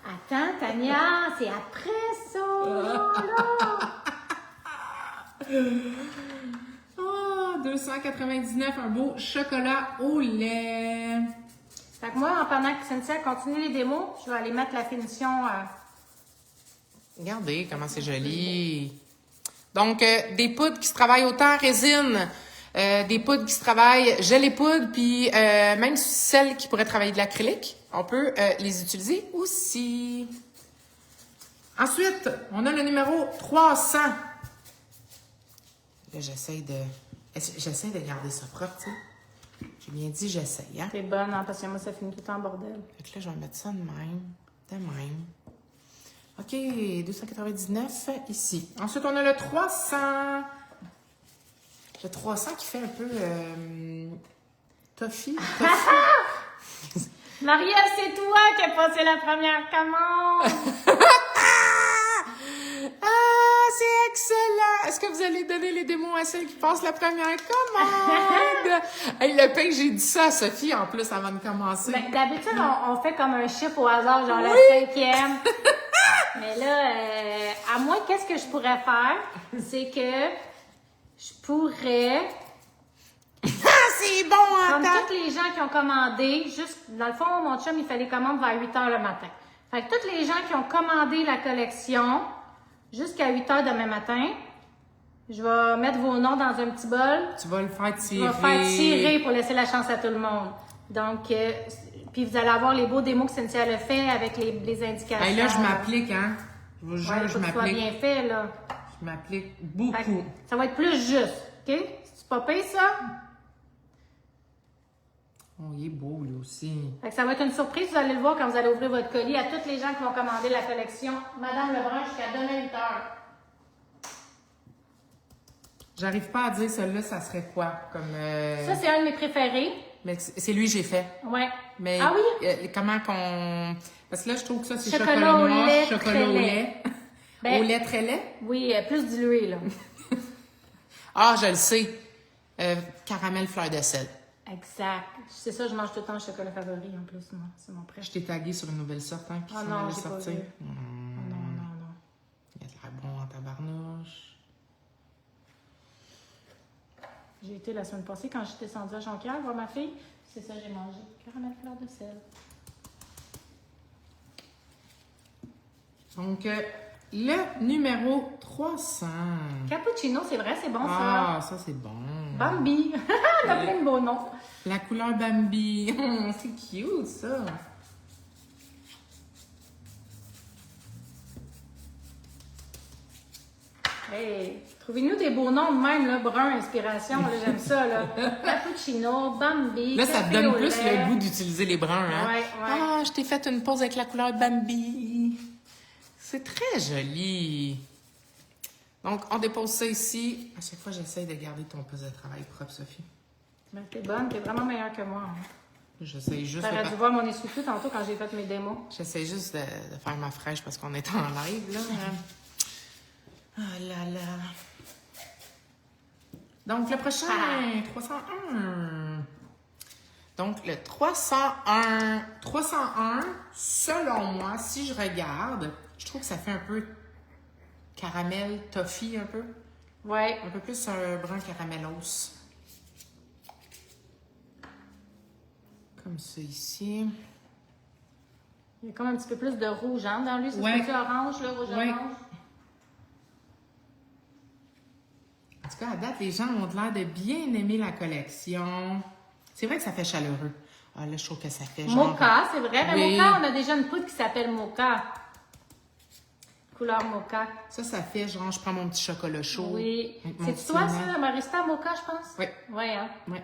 Attends, Tania, c'est après ça, là. 299, un beau chocolat au lait. Fait que moi, en pendant que Cynthia continue les démos, je vais aller mettre la finition. Regardez comment c'est joli. Donc, des poudres qui se travaillent autant en résine, des poudres qui se travaillent gelée poudre, puis même celles qui pourraient travailler de l'acrylique, on peut les utiliser aussi. Ensuite, on a le numéro 300. Là, j'essaie de garder ça propre, tu sais. J'ai bien dit j'essaye, hein. T'es bonne, hein, parce que moi, ça finit tout en bordel. Fait que là, je vais mettre ça de même. OK, 299 ici. Ensuite, on a le 300. Le 300 qui fait un peu toffee. Marie-Ève, c'est toi qui as passé la première commande! Ah, c'est excellent! Est-ce que vous allez donner les démos à celle qui passe la première commande? Hey, le pain, j'ai dit ça à Sophie, en plus, avant de commencer. Ben, d'habitude, on fait comme un chiffre au hasard, genre la cinquième. Mais là, à moi, qu'est-ce que je pourrais faire? C'est que je pourrais Ah, c'est bon, comme attends! tous les gens qui ont commandé, juste, dans le fond, mon chum, il fait les commandes vers 8 h le matin. Fait que tous les gens qui ont commandé la collection jusqu'à 8 h demain matin, je vais mettre vos noms dans un petit bol. Tu vas le faire Je tirer. vais faire tirer pour laisser la chance à tout le monde. Donc, puis vous allez avoir les beaux démos que Cynthia a fait avec les indications. Hey, là, je m'applique, hein? Je vous jure, Ouais, je faut que ce soit m'applique. bien fait, là. Je m'applique Fait beaucoup. que ça va être plus juste, OK? C'est pas pire, ça? Oh, il est beau, lui aussi. Fait que ça va être une surprise, vous allez le voir quand vous allez ouvrir votre colis à toutes les gens qui vont commander la collection Madame Lebrun jusqu'à demain 8 h. J'arrive pas à dire celui-là, ça serait quoi? Comme. Ça, c'est un de mes préférés. Mais c'est lui que j'ai fait. Ouais. Mais Ah oui? comment qu'on. Parce que là, je trouve que ça, c'est Chocolat chocolat au noir, lait, chocolat très au lait. lait. Ben- Au lait très lait? Oui, plus dilué, là. Ah, je le sais. Caramel fleur de sel. Exact. C'est ça, je mange tout le temps le chocolat favori, en plus, moi. C'est mon Je préféré. t'ai tagué sur une nouvelle sorte, hein, qui Ah s'en non, allait j'ai pas sortir. vu. Non, non, non. Il y a de l'air bon en tabarnouche. J'ai été la semaine passée quand j'étais descendue à Jonquière voir ma fille. C'est ça, j'ai mangé. Caramel fleur de sel. Donc, le numéro 300. Cappuccino, c'est vrai, c'est bon, Ah, ça. ça, c'est bon. Bambi. On a plein de beaux noms. La couleur Bambi. C'est cute, ça. Hey, trouvez-nous des beaux noms de même, là, brun, inspiration, là, j'aime ça, là. Cappuccino, Bambi, Là, ça te café donne au plus lait. le goût d'utiliser les bruns, hein? Ouais, ouais. Ah, je t'ai fait une pause avec la couleur Bambi. C'est très joli. Donc, on dépose ça ici. À chaque fois, j'essaie de garder ton poste de travail propre, Sophie. Ben, t'es bonne, t'es vraiment meilleure que moi. Hein. J'essaie juste, T'aurais dû voir mon essuie-tout tantôt quand j'ai fait mes démos. j'essaie juste de faire ma fraîche parce qu'on est en live, là. Oh là là. Donc, le prochain, 301. Donc, le 301. 301, selon moi, si je regarde, je trouve que ça fait un peu caramel, toffee un peu. Ouais. Un peu plus un brun caramellos. Comme ça ici. Il y a comme un petit peu plus de rouge, hein, dans lui. C'est Ouais. ce orange, là, rouge-orange. En tout cas, à date, les gens ont l'air de bien aimer la collection. C'est vrai que ça fait chaleureux. Ah là, je trouve que ça fait genre... Mocha, c'est vrai. Mais Oui. Mocha, on a déjà une poudre qui s'appelle Mocha. Couleur Mocha. Ça fait genre, je prends mon petit chocolat chaud. Oui. avec mon C'est petit toi, ciment. ça, Marista Mocha, je pense? Oui. Oui, hein. Ouais.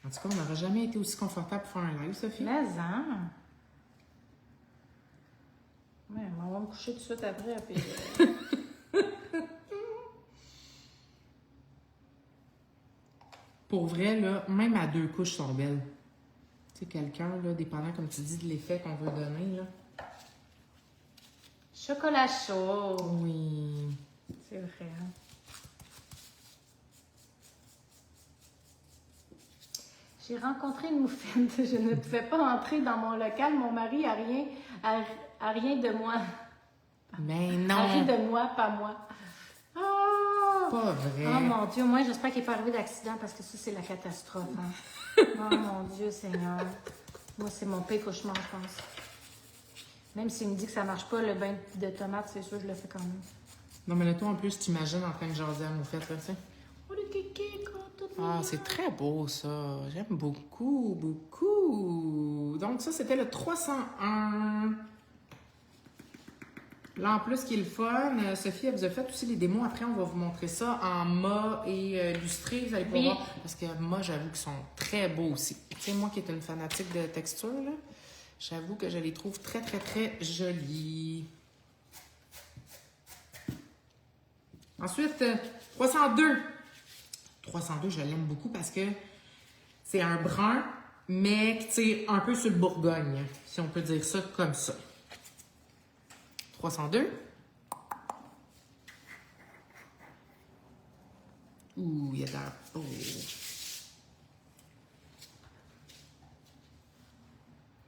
En tout cas, on n'aurait jamais été aussi confortable pour faire un live, Sophie. Mais, hein. Ouais, on va me coucher tout de suite après. Puis, Pour vrai, là, même à 2 couches sont belles. Tu sais, quelqu'un, là, dépendant, comme tu dis, de l'effet qu'on veut donner, là. chocolat chaud. Oui. C'est vrai, hein. J'ai rencontré une moufette. Je ne pouvais pas entrer dans mon local. Mon mari a rien de moi. Mais A ri non, de moi, pas moi. Oh! pas vrai. Oh mon Dieu, moi j'espère qu'il n'est pas arrivé d'accident parce que ça c'est la catastrophe. Hein. Oh mon Dieu Seigneur. Moi c'est mon pire cauchemar, je pense. Même s'il me dit que ça marche pas, le bain de tomates, c'est sûr, je le fais quand même. Non, mais là, toi, en plus, t'imagines en train de jaser à Moufette, là, tu sais. Oh le kéké, tout Ah, c'est très beau, ça. J'aime beaucoup, beaucoup. Donc, ça, c'était le 301. Là, en plus, ce qui est le fun, Sophie, elle vous a fait aussi les démos. Après, on va vous montrer ça en mat et lustré. Vous allez pouvoir voir. Parce que moi, j'avoue qu'ils sont très beaux aussi. Tu sais, moi qui est une fanatique de texture, là, j'avoue que je les trouve très, très, très jolis. Ensuite, 302. 302, je l'aime beaucoup parce que c'est un brun, mais qui tire un peu sur le Bourgogne, si on peut dire ça comme ça. 302. Ouh, il y a de l'air beau.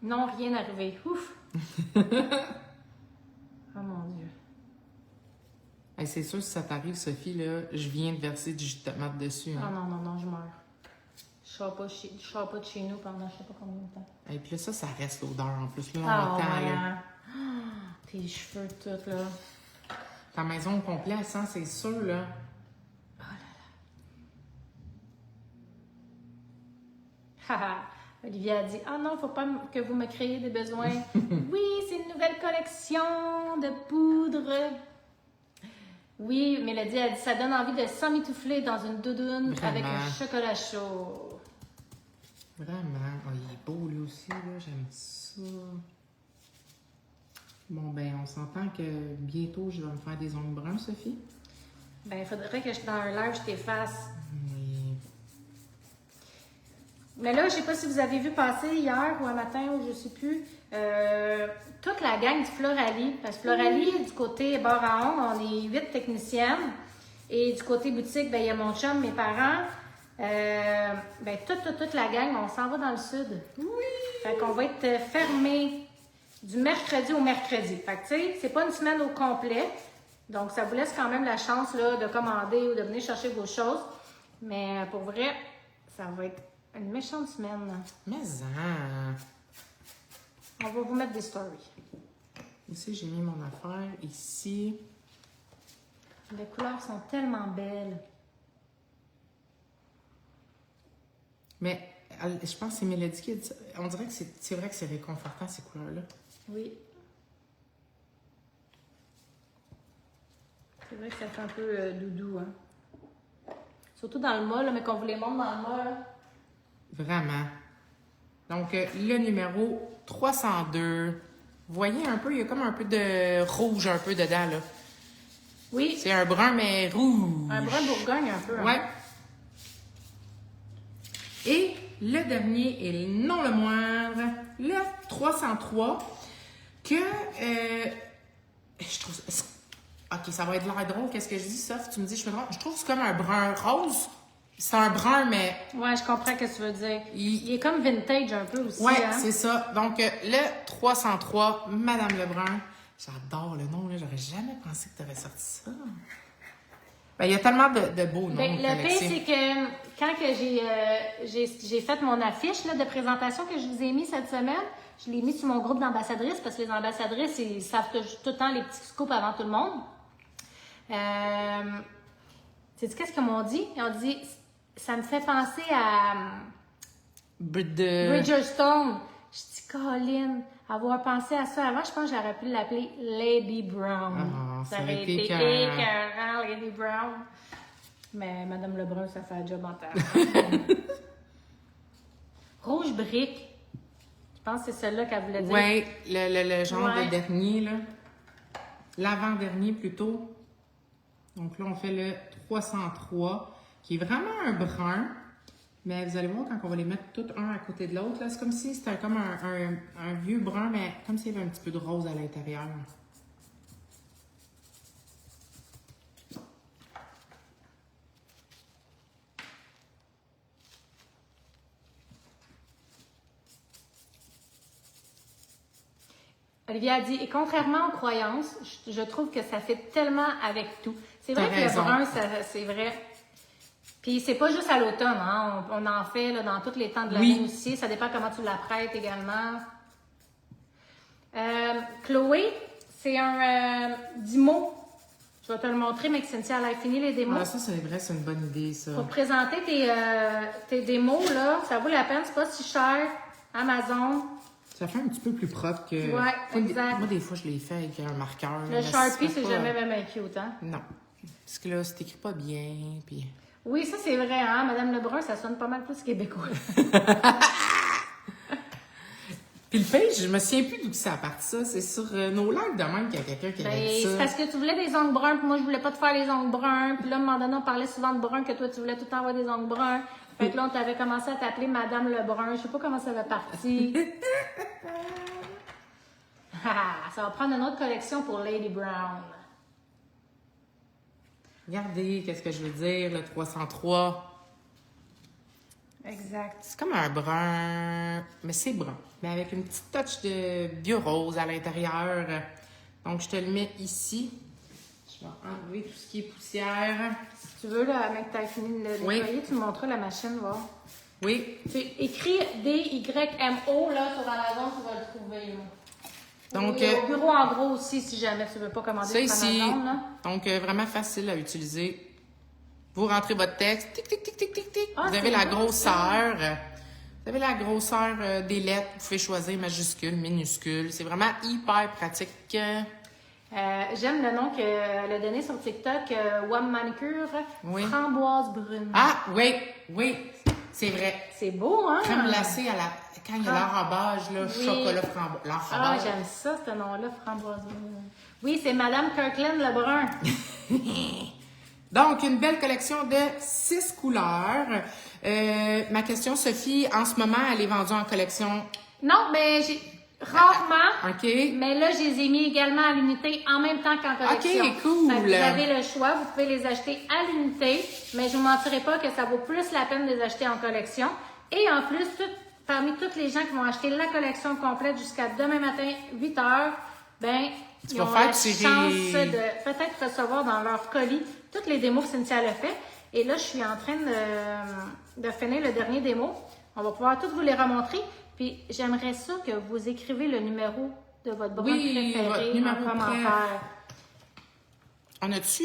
Non, rien arrivé. Ouf! Oh mon Dieu. Hey, c'est sûr, si ça t'arrive, Sophie, là, je viens de verser du jus de tomate dessus. Ah Hein. non, non, non, je meurs. Je sors pas de chez nous pendant je sais pas combien de temps. Et puis là, ça reste l'odeur en plus. Là, on Ah, attend, ouais. là. Tes cheveux, tout, là. Ta maison au complet, elle sent, c'est sûr, là. Haha. Olivia a dit « Ah non, faut pas que vous me créiez des besoins. » Oui, c'est une nouvelle collection de poudre. Oui, Mélodie a dit « Ça donne envie de s'emmitoufler dans une doudoune avec Vraiment. un chocolat chaud. » Vraiment. Oh, il est beau, lui aussi, là. J'aime ça. Bon, ben, on s'entend que bientôt, je vais me faire des ongles bruns, Sophie. Ben, il faudrait que dans un live, je t'efface. Oui. Mais là, je sais pas si vous avez vu passer hier ou un matin ou je sais plus, toute la gang du Floralie. Parce que Floralie, du côté bar à ongles, on est 8 techniciennes. Et du côté boutique, ben, il y a mon chum, mes parents. Ben, toute la gang, on s'en va dans le sud. Oui! Fait qu'on va être fermé du mercredi au mercredi. Fait que, tu sais, c'est pas une semaine au complet. Donc, ça vous laisse quand même la chance là, de commander ou de venir chercher vos choses. Mais pour vrai, ça va être une méchante semaine. Mais On va vous mettre des stories. Ici, j'ai mis mon affaire. Ici. Les couleurs sont tellement belles. Mais je pense que c'est Mélodie qui a dit ça. On dirait que c'est vrai que c'est réconfortant, ces couleurs-là. Oui. C'est vrai que ça fait un peu doudou, hein. Surtout dans le mât, là, mais qu'on vous les montre dans le mât, là. Vraiment. Donc, le numéro 302. Vous voyez un peu, il y a comme un peu de rouge un peu dedans, là. Oui. C'est un brun, mais rouge. Un brun Bourgogne, un peu. Hein? Ouais. Et le dernier, et non le moindre, le 303, que je trouve... Ok, ça va être l'air drôle. Qu'est-ce que je dis, Soph? Tu me dis, je me trompe. Je trouve que c'est comme un brun rose. C'est un brun, mais... Ouais, je comprends ce que tu veux dire. Il est comme vintage un peu aussi, Ouais, hein? c'est ça. Donc, le 303, Madame Lebrun. J'adore le nom, là. J'aurais jamais pensé que tu avais sorti ça. Ben, il y a tellement de beaux noms. Ben, le pire, c'est que quand que j'ai fait mon affiche là, de présentation que je vous ai mis cette semaine, je l'ai mis sur mon groupe d'ambassadrices parce que les ambassadrices, ils savent tout le temps les petits scoops avant tout le monde. Sais-tu qu'est-ce qu'ils m'ont dit? Ils ont dit, ça me fait penser à Bridgerstone. Je dis, Colin, avoir pensé à ça avant, je pense que j'aurais pu l'appeler Lady Brown. Ah, ça aurait été écœurant, Lady Brown. Mais Madame Lebrun, ça fait un job en terre. Rouge brique. Je pense que c'est celle-là qu'elle voulait dire. Oui, le genre Ouais. de dernier, là. L'avant-dernier, plutôt. Donc là, on fait le 303, qui est vraiment un brun. Mais vous allez voir, quand on va les mettre tous un à côté de l'autre, là, c'est comme si c'était comme un vieux brun, mais comme s'il y avait un petit peu de rose à l'intérieur. Olivia a dit, et contrairement aux croyances, je trouve que ça fait tellement avec tout. C'est vrai T'as que raison. le brun, c'est vrai. Puis c'est pas juste à l'automne, hein? On en fait là, dans tous les temps de l'année Oui. aussi. Ça dépend comment tu la prêtes également. Chloé, c'est un Dimo. Je vais te le montrer, mais que Cynthia, elle a fini les démos. Ah, ça, c'est vrai, c'est une bonne idée, ça. Pour te présenter tes démos, là, ça vaut la peine, c'est pas si cher. Amazon. Ça fait un petit peu plus propre que... Ouais, exact. Moi, des fois, je l'ai fait avec un marqueur. Le Sharpie, c'est jamais même cute, hein? Non. Parce que là, c'est écrit pas bien, puis... Oui, ça, c'est vrai, hein? Madame Lebrun, ça sonne pas mal plus québécois. Puis le page, je me souviens plus d'où ça a parti ça. C'est sur nos lives de même qu'il y a quelqu'un qui avait dit ça. C'est parce que tu voulais des ongles bruns, puis moi, je voulais pas te faire les ongles bruns. Puis là, à un moment donné, on parlait souvent de brun, que toi, tu voulais tout le temps avoir des ongles bruns. Fait que là, on t'avait commencé à t'appeler Madame Lebrun. Je sais pas comment ça va partir. Ça va prendre une autre collection pour Lady Brown. Regardez, qu'est-ce que je veux dire, le 303. Exact. C'est comme un brun, mais c'est brun. Mais avec une petite touche de bio-rose à l'intérieur. Donc, je te le mets ici. Je vais enlever tout ce qui est poussière. Si tu veux, là, mec, t'as fini de le nettoyer, tu me montreras la machine, voir. Oui. Tu écris D-Y-M-O, là, sur Amazon, tu vas le trouver, là. Donc, oui, au bureau en gros aussi, si jamais tu veux pas commander ça sur ici. Amazon, là. Donc, vraiment facile à utiliser. Vous rentrez votre texte, tic, tic, tic, tic, tic, tic. Ah, vous avez la grosseur. Vous avez la grosseur des lettres. Vous pouvez choisir majuscule, minuscule. C'est vraiment hyper pratique. J'aime le nom que le donné sur TikTok, Wam Manicure, Oui. Framboise brune. Ah, oui, oui, c'est vrai. C'est beau, hein? Crème glacée à la... Quand il y a l'enrobage, là, Oui. chocolat framboise. Ah, L'enrobage. j'aime ça, ce nom-là, Framboise brune. Oui, c'est Madame Kirkland Lebrun. Donc, une belle collection de 6 couleurs. Ma question, Sophie, en ce moment, elle est vendue en collection. Non, mais j'ai rarement. OK. Mais là, je les ai mis également à l'unité en même temps qu'en collection. OK, cool. Fait que vous avez le choix, vous pouvez les acheter à l'unité, mais je vous mentirai pas que ça vaut plus la peine de les acheter en collection. Et en plus, parmi toutes les gens qui vont acheter la collection complète jusqu'à demain matin, 8 heures, ben, ils vas ont faire la tirer... chance de peut-être recevoir dans leur colis toutes les démos que Cynthia a fait. Et là, je suis en train de finir le dernier démo. On va pouvoir tous vous les remontrer. Puis j'aimerais ça que vous écrivez le numéro de votre brun préféré votre numéro en commentaire. On a-tu...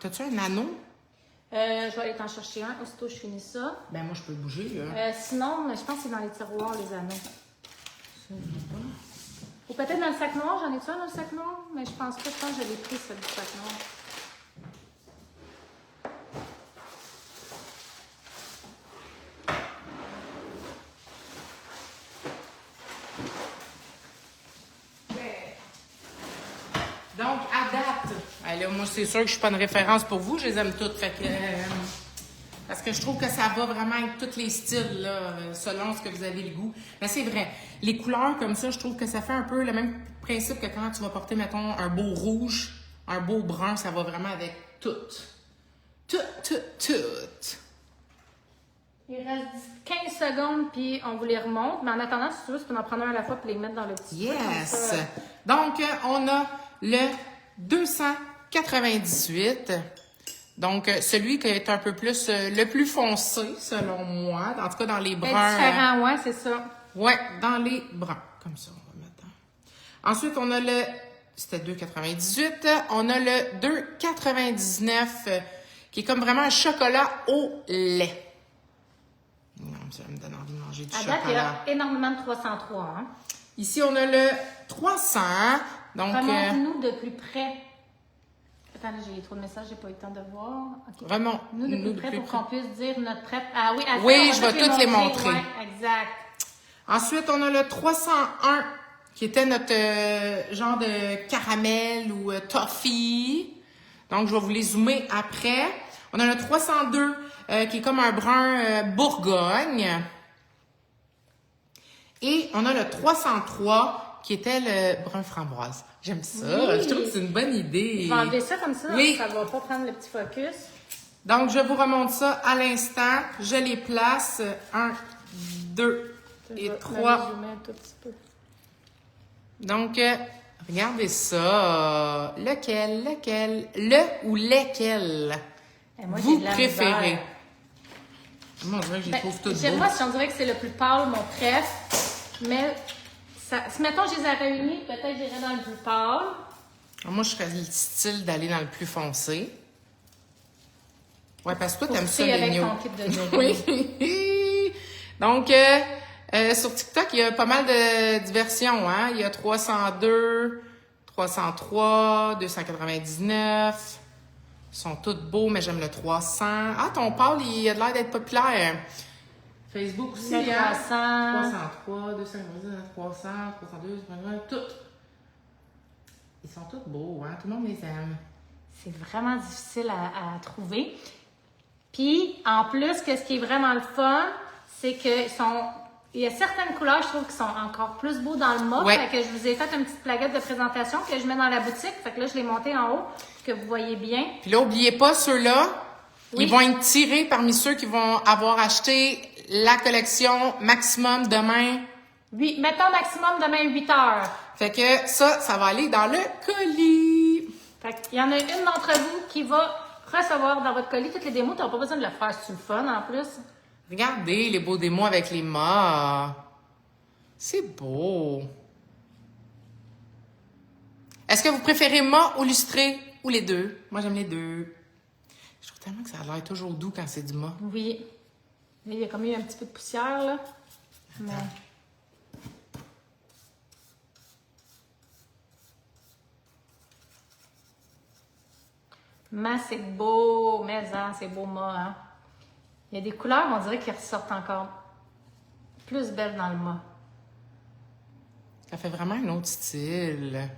T'as-tu un anneau? Je vais aller t'en chercher un. Aussitôt, je finis ça. Ben, moi, je peux bouger, là. Sinon, je pense que c'est dans les tiroirs, les anneaux. Ou peut-être dans le sac noir. J'en ai-tu un dans le sac noir? Mais je pense pas. Je pense que je l'ai pris, celui du sac noir. Donc, à date, là, moi, c'est sûr que je suis pas une référence pour vous. Je les aime toutes. Fait que, parce que je trouve que ça va vraiment avec tous les styles, là, selon ce que vous avez le goût. Mais c'est vrai, les couleurs comme ça, je trouve que ça fait un peu le même principe que quand tu vas porter, mettons, un beau rouge, un beau brun, ça va vraiment avec tout. Tout. Il reste 15 secondes, puis on vous les remonte. Mais en attendant, si tu veux, tu peux en prendre un à la fois, puis les mettre dans le petit. Yes! Donc, on a le 298. Donc, celui qui est un peu plus, le plus foncé, selon moi. En tout cas, dans les bruns. C'est différent, ouais, c'est ça. Ouais, dans les bruns. Comme ça, on va mettre. Ensuite, on a le... C'était 2,98. On a le 2,99 qui est comme vraiment un chocolat au lait. Non, ça me donne envie de manger du À chocolat. date, il y a énormément de 303. Hein? Ici, on a le 300. Donc, remonte-nous de plus près. Attends, j'ai trop de messages, j'ai pas eu le temps de voir. Okay. Remonte-nous de plus près pour qu'on puisse dire notre prêt. Ah oui, attends, oui, je vais toutes les montrer. Ouais, exact. Ensuite, on a le 301 qui était notre genre de caramel ou toffee. Donc, je vais vous les zoomer après. On a le 302 qui est comme un brun Bourgogne. Et on a le 303 qui était le brun framboise. J'aime ça. Oui. Je trouve que c'est une bonne idée. Je vais enlever ça comme ça. Oui. Ça va pas prendre le petit focus. Donc, je vous remonte ça à l'instant. Je les place. 1, 2 et 3. Donc, regardez ça. Lequel? Le ou lesquels? Moi, vous préférez? Moi, on dirait que je les trouve toutes beaux. Moi, on dirait que c'est le plus pâle, mon préf. Mais, si mettons, je les ai réunis, peut-être j'irais dans le plus pâle. Moi, je serais le style d'aller dans le plus foncé. Ouais, parce que toi, t'aimes ça, les avec nudes. ton kit de Oui. Donc, Sur TikTok, il y a pas mal de versions, hein. Il y a 302, 303, 299. Ils sont tous beaux, mais j'aime le 300. Ah, ton Paul, il a l'air d'être populaire. Facebook aussi, Le 300. 303, 299, 300, 302, 302, toutes. Ils sont tous beaux, hein. Tout le monde les aime. C'est vraiment difficile à trouver. Puis, en plus, ce qui est vraiment le fun, c'est que il y a certaines couleurs, je trouve, qui sont encore plus beaux dans le mât. Ouais. Fait que je vous ai fait une petite plaquette de présentation que je mets dans la boutique. Fait que là, je l'ai montée en haut, que vous voyez bien. Puis là, n'oubliez pas, ceux-là, Oui. ils vont être tirés parmi ceux qui vont avoir acheté la collection maximum demain. Oui, mettons maximum demain 8 heures. Fait que ça va aller dans le colis. Fait qu'il y en a une d'entre vous qui va recevoir dans votre colis toutes les démos. Tu n'as pas besoin de le faire, c'est le fun en plus. Regardez les beaux démos avec les mâts. C'est beau. Est-ce que vous préférez mât ou lustré ou les deux? Moi, j'aime les deux. Je trouve tellement que ça a l'air toujours doux quand c'est du mât. Oui. Là, il y a comme eu un petit peu de poussière, là. Mais... Mais c'est beau, mais hein, c'est beau, mât, hein. Il y a des couleurs, on dirait, qui ressortent encore plus belles dans le mât. Ça fait vraiment un autre style.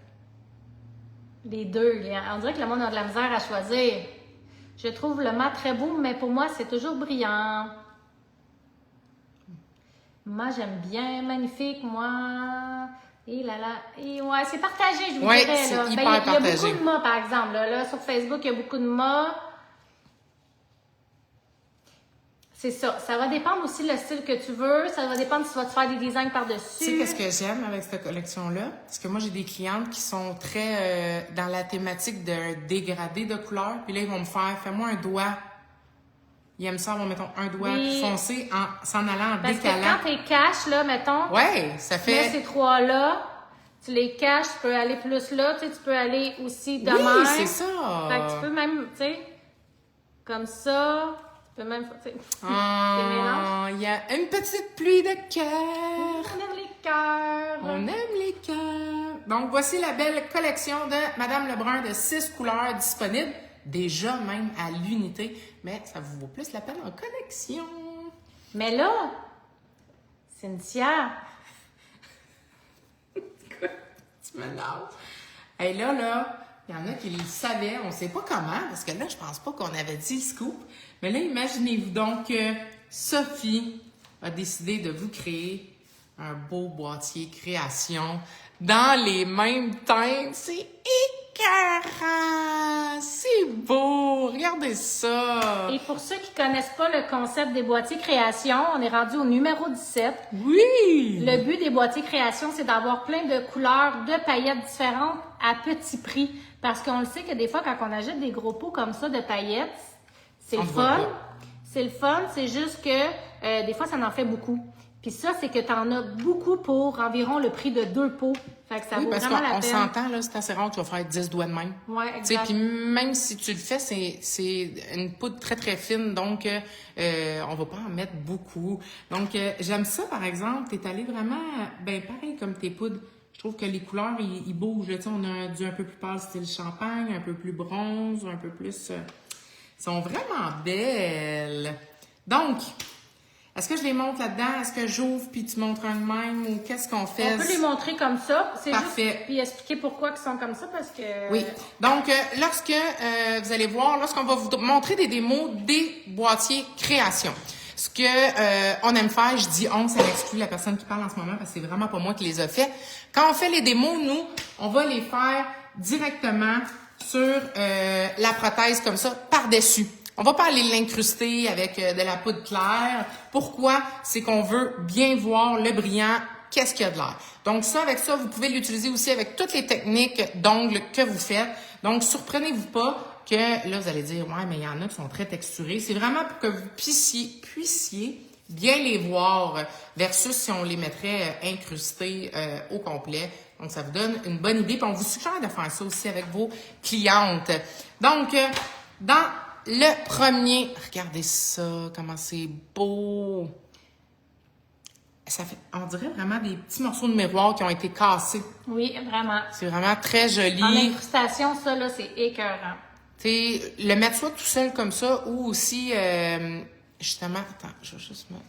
Les deux, on dirait que le monde a de la misère à choisir. Je trouve le mat très beau, mais pour moi, c'est toujours brillant. Moi, j'aime bien. Magnifique, moi. Et là là. Et ouais, c'est partagé, je vous Ouais, dirais. c'est Là. hyper Il y a partagé. beaucoup de mâts, par exemple. Là, sur Facebook, il y a beaucoup de mâts. C'est ça. Ça va dépendre aussi le style que tu veux. Ça va dépendre si tu vas te faire des designs par-dessus. Tu sais qu'est-ce que j'aime avec cette collection-là? Parce que moi, j'ai des clientes qui sont très dans la thématique de dégradé de couleurs. Puis là, ils vont me faire, fais-moi un doigt. Ils aiment ça, mettons, un doigt Oui. foncé s'en allant en Parce décalant. que quand tu caches, là, mettons, Ouais, ça tu mets fait... ces trois-là, tu les caches, tu peux aller plus là, tu sais, tu peux aller aussi de Oui, même. c'est ça. Fait que tu peux même, tu sais, comme ça, tu peux même, tu sais, Ah, des mélanges. il y a une petite pluie de cœur. On aime les cœurs. On aime les cœurs. Donc, voici la belle collection de Madame Lebrun de 6 couleurs disponibles. Déjà même à l'unité. Mais ça vous vaut plus la peine en collection. Mais là, Cynthia, Tu m'énerves. Et là, il y en a qui le savaient. On ne sait pas comment, parce que là, je pense pas qu'on avait dit le scoop. Mais là, imaginez-vous donc que Sophie a décidé de vous créer un beau boîtier création dans les mêmes teintes. C'est écœurant! C'est beau! Regardez ça! et pour ceux qui connaissent pas le concept des boîtiers création, on est rendu au numéro 17. Oui! Le but des boîtiers création, c'est d'avoir plein de couleurs, de paillettes différentes à petit prix. Parce qu'on le sait que des fois, quand on achète des gros pots comme ça de paillettes, c'est On le le voit fun. pas. C'est le fun, c'est juste que des fois, ça en fait beaucoup. Puis ça, c'est que tu en as beaucoup pour environ le prix de 2 pots. Fait que ça Oui, vaut parce vraiment la qu'on peine. s'entend, là, c'est assez rare que tu vas faire 10 doigts de même. Ouais, Tu sais, exact. puis même si tu le fais, c'est une poudre très, très fine, donc on va pas en mettre beaucoup. Donc, j'aime ça, par exemple, t'es allé vraiment, ben pareil comme tes poudres. Je trouve que les couleurs, ils bougent. Tu sais, on a du un peu plus pâle style champagne, un peu plus bronze, un peu plus... Ils sont vraiment belles. Donc, est-ce que je les montre là-dedans? Est-ce que j'ouvre puis tu montres un de même? Ou qu'est-ce qu'on fait? On peut les montrer comme ça. C'est Parfait. juste puis expliquer pourquoi ils sont comme ça parce que... Oui. Donc, lorsque vous allez voir, lorsqu'on va vous montrer des démos des boîtiers création, ce que on aime faire, je dis on, ça exclut la personne qui parle en ce moment parce que c'est vraiment pas moi qui les a fait. Quand on fait les démos, nous, on va les faire directement sur la prothèse comme ça, par-dessus. On va pas aller l'incruster avec de la poudre claire. Pourquoi? C'est qu'on veut bien voir le brillant, qu'est-ce qu'il y a de l'air. Donc ça, avec ça, vous pouvez l'utiliser aussi avec toutes les techniques d'ongles que vous faites. Donc, surprenez-vous pas que là, vous allez dire, ouais, mais il y en a qui sont très texturés. C'est vraiment pour que vous puissiez bien les voir versus si on les mettrait incrustés au complet. Donc, ça vous donne une bonne idée. Puis on vous suggère de faire ça aussi avec vos clientes. Donc, dans le premier, regardez ça, comment c'est beau. ça fait, on dirait vraiment des petits morceaux de miroir qui ont été cassés. Oui, vraiment. C'est vraiment très joli. En incrustation, ça, là, c'est écœurant. Tu sais, le mettre soit tout seul comme ça ou aussi, justement, attends, je vais juste mettre...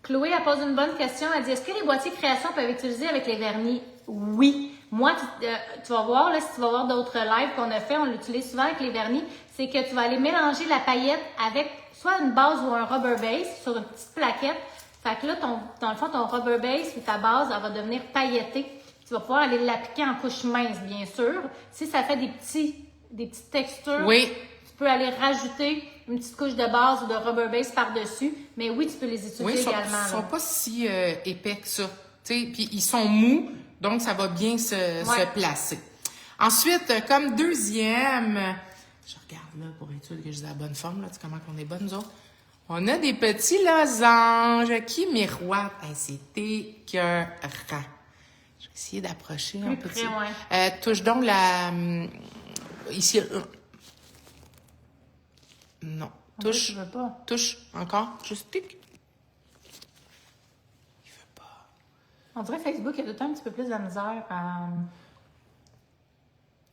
Chloé, elle pose une bonne question. Elle dit, est-ce que les boîtiers création peuvent être utilisés avec les vernis? Oui. Moi, tu vas voir, là, si tu vas voir d'autres lives qu'on a fait, on l'utilise souvent avec les vernis, c'est que tu vas aller mélanger la paillette avec soit une base ou un rubber base sur une petite plaquette. Fait que là, dans le fond, ton rubber base ou ta base, elle va devenir paillettée. Tu vas pouvoir aller l'appliquer en couche mince, bien sûr. Si ça fait des petites textures, oui. Tu peux aller rajouter une petite couche de base ou de rubber base par-dessus. Mais oui, tu peux les utiliser également. Ils sont pas si épais que ça. Puis ils sont mous, donc ça va bien se placer. Ensuite, comme deuxième, je regarde là pour être sûr que j'ai la bonne forme. Là. Tu sais comment on est bonne, nous autres? On a des petits losanges qui miroitent. Hey, c'est écœurant. Je vais essayer d'approcher un petit. Touche donc la... ici. Non. Touche. Je veux pas. Touche. Encore. Juste tic. Il veut pas. On dirait Facebook, il y a tout le temps un petit peu plus de misère à...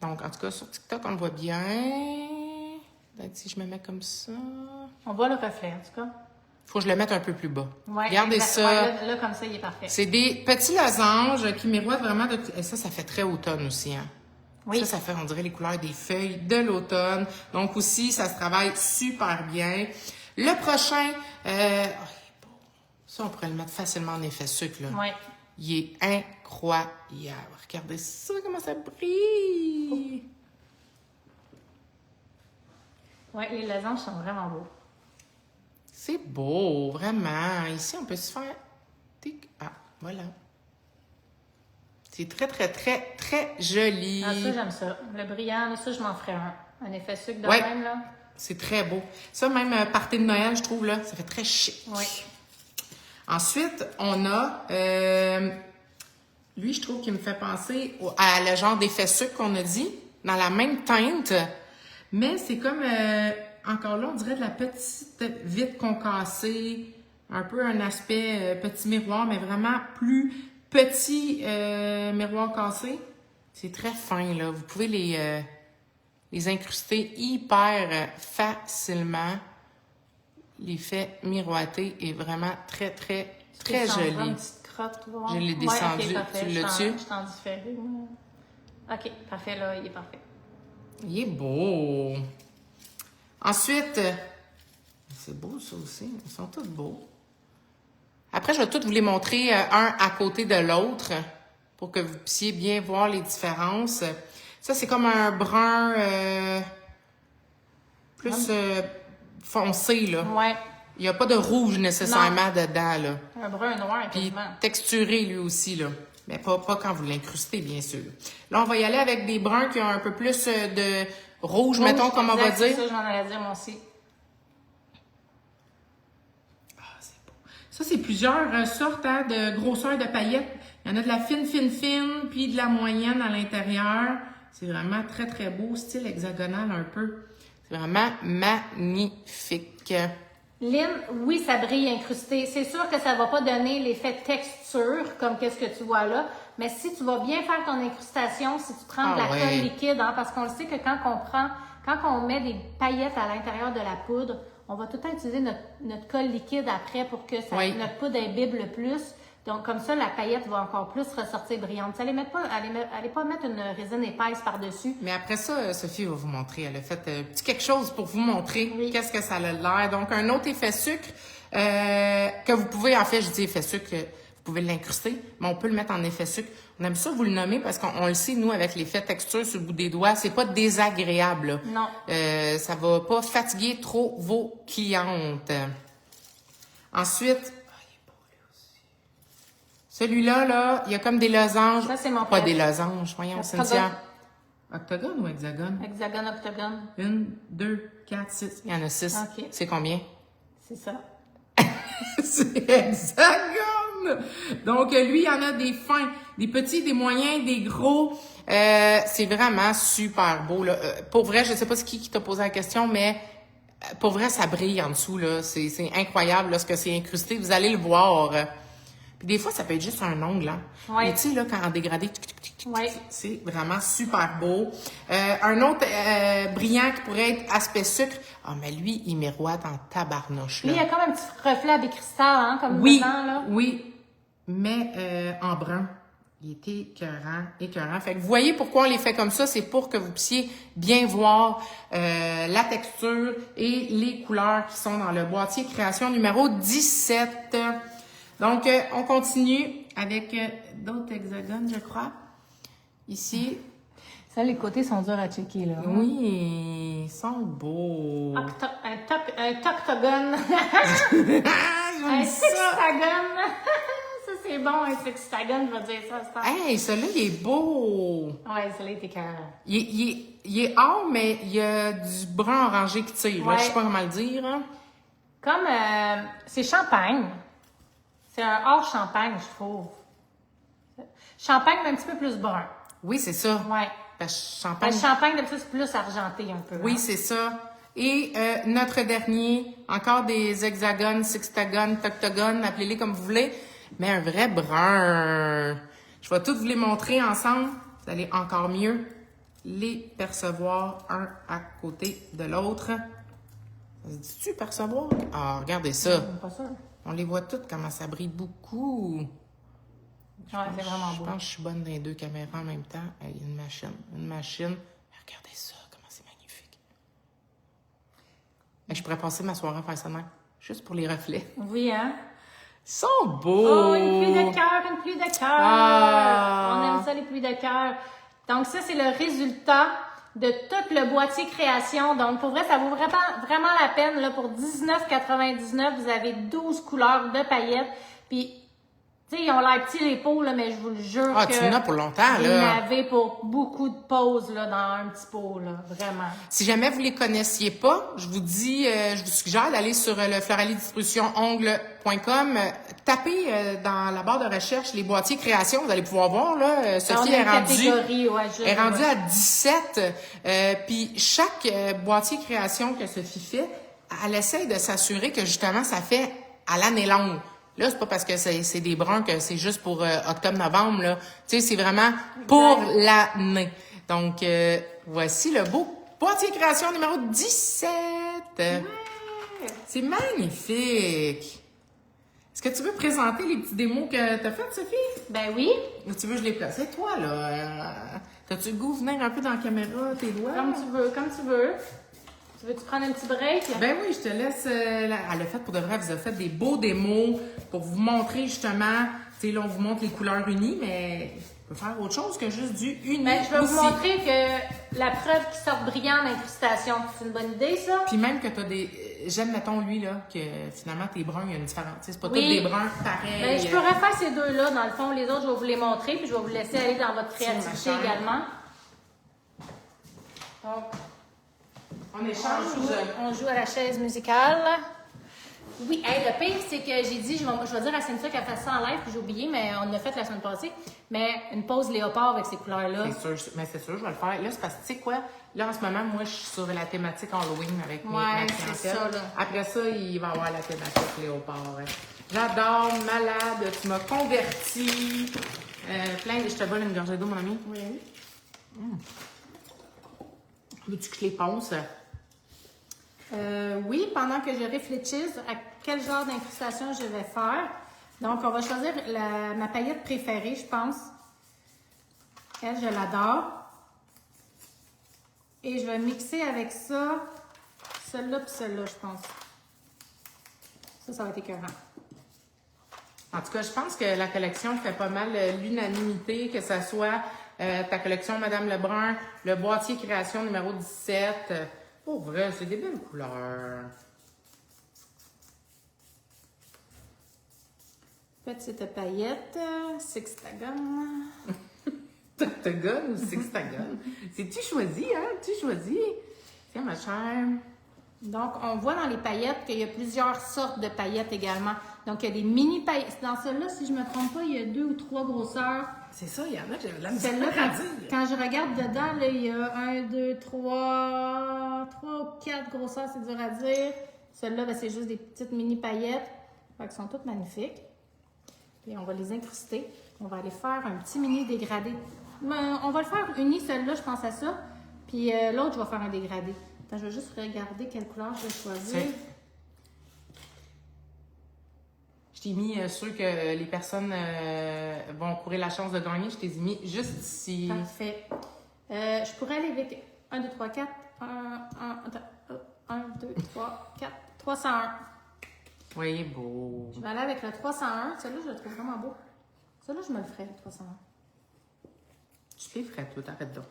Donc, en tout cas, sur TikTok, on le voit bien. Peut-être si je me mets comme ça. On voit le reflet, en tout cas. Faut que je le mette un peu plus bas. Ouais, regardez ça. Ouais, là, comme ça, il est parfait. C'est des petits losanges qui miroitent vraiment. Et ça fait très automne aussi, hein? Oui. Ça fait, on dirait, les couleurs des feuilles de l'automne. Donc aussi, ça se travaille super bien. Le prochain, il est beau. Ça, on pourrait le mettre facilement en effet sucre, là. Oui. Il est incroyable. Regardez ça, comment ça brille! Oui, les losanges sont vraiment beaux. C'est beau, vraiment. Ici, on peut se faire... Tic. Ah, voilà. C'est très, très, très, très joli. Ah, ça, j'aime ça. Le brillant, là, ça, je m'en ferais un. Un effet sucre de ouais, même, là. C'est très beau. Ça, même party de Noël, je trouve, là, ça fait très chic. Oui. Ensuite, on a... lui, je trouve qu'il me fait penser à le genre d'effet sucre qu'on a dit, dans la même teinte. Mais c'est comme... encore là, on dirait de la petite vitre concassée. Un peu un aspect petit miroir, mais vraiment plus... Petit miroir cassé, c'est très fin, là. Vous pouvez les incruster hyper facilement. L'effet miroité est vraiment très, très, très joli. Une petite crotte, je l'ai descendu. Ouais, okay, tu l'as-tu? Je t'en différé. OK, parfait, là, il est parfait. Il est beau. Ensuite, c'est beau, ça aussi. Ils sont tous beaux. Après, je vais tous vous les montrer un à côté de l'autre pour que vous puissiez bien voir les différences. Ça, c'est comme un brun plus foncé, là. Ouais. Il n'y a pas de rouge nécessairement dedans, là. Un brun noir, Puis quasiment. texturé, lui aussi, là. Mais pas quand vous l'incrustez, bien sûr. Là, on va y aller avec des bruns qui ont un peu plus de rouge, mettons, comme on va dire. C'est ça, j'en allais dire, moi aussi. Ça, c'est plusieurs sortes de grosseur de paillettes. Il y en a de la fine, puis de la moyenne à l'intérieur. C'est vraiment très, très beau, style hexagonal un peu. C'est vraiment magnifique. Lynn, oui, ça brille incrusté. C'est sûr que ça va pas donner l'effet texture, comme qu'est-ce que tu vois là. Mais si tu vas bien faire ton incrustation, si tu prends de la colle liquide, hein, parce qu'on le sait que quand on met des paillettes à l'intérieur de la poudre, on va tout le temps utiliser notre colle liquide après pour que notre poudre imbibe le plus. Donc, comme ça, la paillette va encore plus ressortir brillante. Allez pas mettre une résine épaisse par-dessus. Mais après ça, Sophie va vous montrer. Elle a fait petit quelque chose pour vous montrer qu'est-ce que ça a l'air. Donc, un autre effet sucre que vous pouvez, en fait, je dis effet sucre, vous pouvez l'incruster, mais on peut le mettre en effet sucre. On aime ça vous le nommer parce qu'on le sait, nous, avec l'effet texture sur le bout des doigts, c'est pas désagréable. Là. Non. Ça va pas fatiguer trop vos clientes. Ensuite, celui-là, là, il y a comme des losanges. Ça, c'est mon pas préféré. des losanges, voyons, Cynthia. Octogone ou hexagone? Hexagone, octogone. 1, 2, 4, 6. Il y en a 6. Okay. C'est combien? C'est ça. C'est hexagone! Donc, lui, il y en a des fins, des petits, des moyens, des gros. C'est vraiment super beau, là. Pour vrai, je sais pas qui t'a posé la question, mais pour vrai, ça brille en dessous, là. C'est incroyable, lorsque c'est incrusté. Vous allez le voir. Puis des fois, ça peut être juste un ongle, hein. Ouais. Mais tu sais, là, quand en dégradé, Ouais. c'est vraiment super beau. Un autre brillant qui pourrait être aspect sucre. Ah, mais lui, il miroite en tabarnouche, Lui, là. il y a comme un petit reflet avec cristal, hein, comme Oui, dedans, là. oui, mais en brun. Il était écœurant, écœurant. Fait que vous voyez pourquoi on les fait comme ça, c'est pour que vous puissiez bien voir la texture et les couleurs qui sont dans le boîtier création numéro 17. Donc, on continue avec d'autres hexagones, je crois. Ici. Ça, les côtés sont durs à checker, là. Oui, ils sont beaux. Un toctogone. Un J'aime ça. sextagone. Ça, c'est bon, un sextagone, je vais dire ça. Hey, celui-là, il est beau. Ouais, celui-là, était carré. Il est or, mais il y a du brun orangé qui tire. Là, Ouais. je sais pas comment le dire. Hein. Comme, c'est champagne. C'est un hors champagne, je trouve. Champagne, mais un petit peu plus brun. Oui, c'est ça. Ouais. Parce que champagne. Le champagne, d'habitude, c'est plus argenté un peu. Oui, hein. c'est ça. Et notre dernier, encore des hexagones, sextagones, toctogones, appelez-les comme vous voulez, mais un vrai brun. Je vais tous vous les montrer ensemble. Vous allez encore mieux les percevoir un à côté de l'autre. Ça se dit-tu percevoir? Ah, regardez ça. Pas sûr. On les voit toutes comment ça brille beaucoup. Ouais, c'est vraiment Je beau. pense que je suis bonne dans les deux caméras en même temps. Hey, une machine. Une machine. Regardez ça, comment c'est magnifique. Hey, je pourrais passer ma soirée à faire ça de même. Juste pour les reflets. Oui, hein? Ils sont beaux! Oh, une pluie de cœur, une pluie de cœur! Ah! On aime ça, les pluies de cœur. Donc, ça, c'est le résultat de tout le boîtier création. Donc, pour vrai, ça vaut vraiment la peine. Là, pour $19,99, vous avez 12 couleurs de paillettes. Puis, tu sais, ils ont l'air petits les pots, là, mais je vous le jure Ah, que tu en as pour longtemps, vous là. en avez pour beaucoup de pauses là, dans un petit pot, là, vraiment. Si jamais vous les connaissiez pas, je vous dis, je vous suggère d'aller sur le floralidistributionongle.com, tapez dans la barre de recherche les boîtiers création, vous allez pouvoir voir, là, Sophie est rendue à 17, puis chaque boîtier création que Sophie fait, elle essaye de s'assurer que justement ça fait à l'année longue. Là, c'est pas parce que c'est des bruns que c'est juste pour octobre-novembre, là. Tu sais, c'est vraiment pour l'année. Donc, voici le beau boîtier création numéro 17. Ouais. C'est magnifique. Est-ce que tu veux présenter les petits démos que t'as faites, Sophie? Ben oui. Ou tu veux que je les place? C'est toi, là. T'as-tu le goût de venir un peu dans la caméra, tes doigts? Comme tu veux, comme tu veux. Tu veux-tu prendre un petit break? Ben oui, je te laisse. Elle a fait pour de vrai, elle vous a fait des beaux démos pour vous montrer justement. Tu sais, là, on vous montre les couleurs unies, mais on peut faire autre chose que juste du uni. Ben, je vais aussi. vous montrer que la preuve qui sort brillant d'incrustation, c'est une bonne idée, ça? Puis même que t'as des. J'aime, mettons, lui, là, que finalement, tes bruns, il y a une différence. Tu sais, c'est pas Oui. tous des bruns pareils. Ben, je pourrais faire ces deux-là, dans le fond. Les autres, je vais vous les montrer, puis je vais vous laisser aller dans votre Tiens, ma créativité chère. également. Donc, On échange. on joue à la chaise musicale. Oui, hey, le pire, c'est que j'ai dit, je vais dire à Cynthia qu'elle fasse ça en live, puis j'ai oublié, mais on l'a fait la semaine passée. Mais une pause léopard avec ces couleurs-là. C'est sûr, mais c'est sûr, je vais le faire. Là, c'est parce que, tu sais quoi, là, en ce moment, moi, je suis sur la thématique Halloween avec ma Ouais, clientèle. c'est ça, là. Après ça, il va y avoir la thématique léopard. Hein. J'adore, malade, tu m'as converti. Je te vole une gorgée d'eau, mon ami. Oui. Veux-tu que je les ponce? Oui, pendant que je réfléchisse à quel genre d'incrustation je vais faire. Donc, on va choisir ma paillette préférée, je pense. Elle, je l'adore. Et je vais mixer avec ça, celle-là puis celle-là, je pense. Ça va être écœurant. En tout cas, je pense que la collection fait pas mal l'unanimité, que ce soit ta collection Madame Lebrun, le boîtier création numéro 17. Pour vrai, c'est des belles couleurs. Petite paillette, sextagone. Octogone ou sextagone? C'est-tu choisi, hein? Tu choisis? Tiens, ma chère. Donc, on voit dans les paillettes qu'il y a plusieurs sortes de paillettes également. Donc, il y a des mini paillettes. Dans celle-là, si je ne me trompe pas, il y a 2 ou 3 grosseurs. C'est ça, il y en a que j'avais de la misère Celle-là, à dire. quand je regarde dedans, là, il y a 1, 2, 3 ou 4 grosseurs, c'est dur à dire. Celle-là, ben, c'est juste des petites mini paillettes. Fait qu'elles sont toutes magnifiques. Puis on va les incruster. On va aller faire un petit mini dégradé. On va le faire uni, celui-là, je pense à ça. Puis l'autre, je vais faire un dégradé. Attends, je vais juste regarder quelle couleur je vais choisir. Je t'ai mis ceux que les personnes vont courir la chance de gagner. Je t'ai mis juste ici. Parfait. Je pourrais aller avec 1, 2, 3, 4. 1, 2, 3, 4. 301. Oui, beau. Je vais aller avec le 301. Celui-là, je le trouve vraiment beau. Celui-là, je me le ferais, le 301. Tu les ferais, toi, t'arrêtes donc.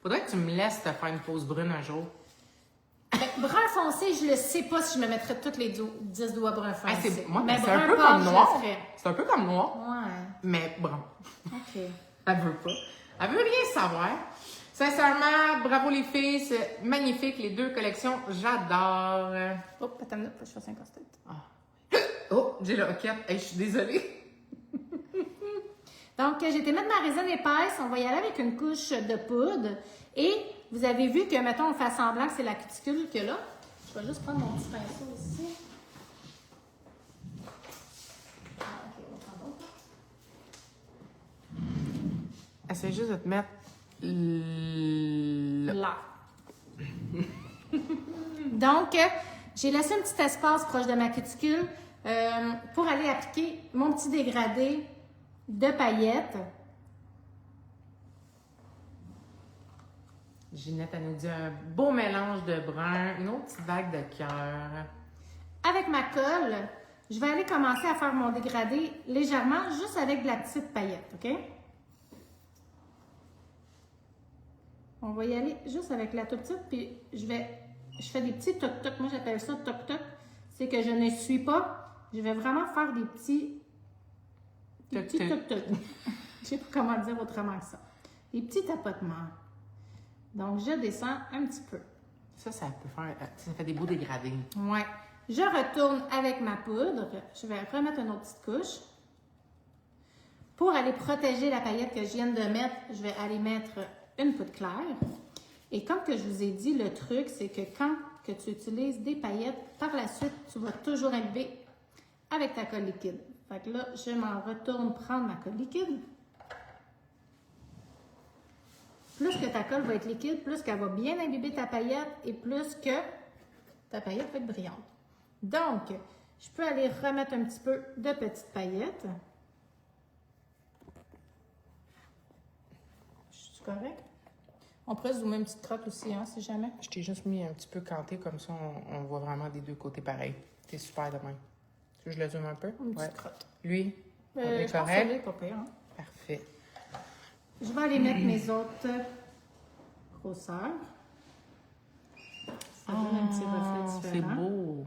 Faudrait que tu me laisses te faire une pause brune un jour. Brun foncé, je ne sais pas si je me mettrais toutes les 10 doigts brun foncé. Moi, mais c'est un peu pâle, comme noir. je le ferais. C'est un peu comme noir, Ouais. mais brun. OK. Elle veut pas. Elle veut rien savoir. Sincèrement, bravo les filles, c'est magnifique, les deux collections, j'adore. Oh, attends une minute, faut que je fasse un casse-tête. Oh, j'ai le hoquette. Hey, je suis désolée. Donc, j'ai été mettre ma résine épaisse. On va y aller avec une couche de poudre. Et vous avez vu que, mettons, on fait semblant que c'est la cuticule que là. Je vais juste prendre mon petit pinceau ici. Ah, OK, on va prendre l'autre. Essaye juste de te mettre Là. Donc, j'ai laissé un petit espace proche de ma cuticule pour aller appliquer mon petit dégradé de paillettes. Ginette, elle nous dit un beau mélange de brun, une autre petite vague de cœur. Avec ma colle, je vais aller commencer à faire mon dégradé légèrement, juste avec de la petite paillette, OK? On va y aller juste avec la toute petite, puis je fais des petits toc-toc. Moi, j'appelle ça toc-toc. C'est que je ne suis pas. Je vais vraiment faire des petits toc-toc. Je sais pas comment dire autrement que ça. Des petits tapotements. Donc, je descends un petit peu. Ça peut faire... Ça fait des beaux dégradés. Ouais. Je retourne avec ma poudre. Je vais remettre une autre petite couche. Pour aller protéger la paillette que je viens de mettre, je vais aller mettre une poudre claire. Et comme que je vous ai dit, le truc, c'est que quand que tu utilises des paillettes, par la suite, tu vas toujours imbiber avec ta colle liquide. Fait que là, je m'en retourne prendre ma colle liquide. Plus que ta colle va être liquide, plus qu'elle va bien imbiber ta paillette et plus que ta paillette va être brillante. Donc, je peux aller remettre un petit peu de petites paillettes. Je suis correct? On pourrait zoomer une petite crotte aussi, hein, si jamais. Je t'ai juste mis un petit peu canté, comme ça, on voit vraiment des deux côtés pareils. T'es super de même. Tu veux que je le zoome un peu? Une petite crotte. Lui, on est Je pense correct? que c'est pas pire, hein? Parfait. Je vais aller mettre mes autres grosseurs. Ça donne un petit reflet C'est différent. beau.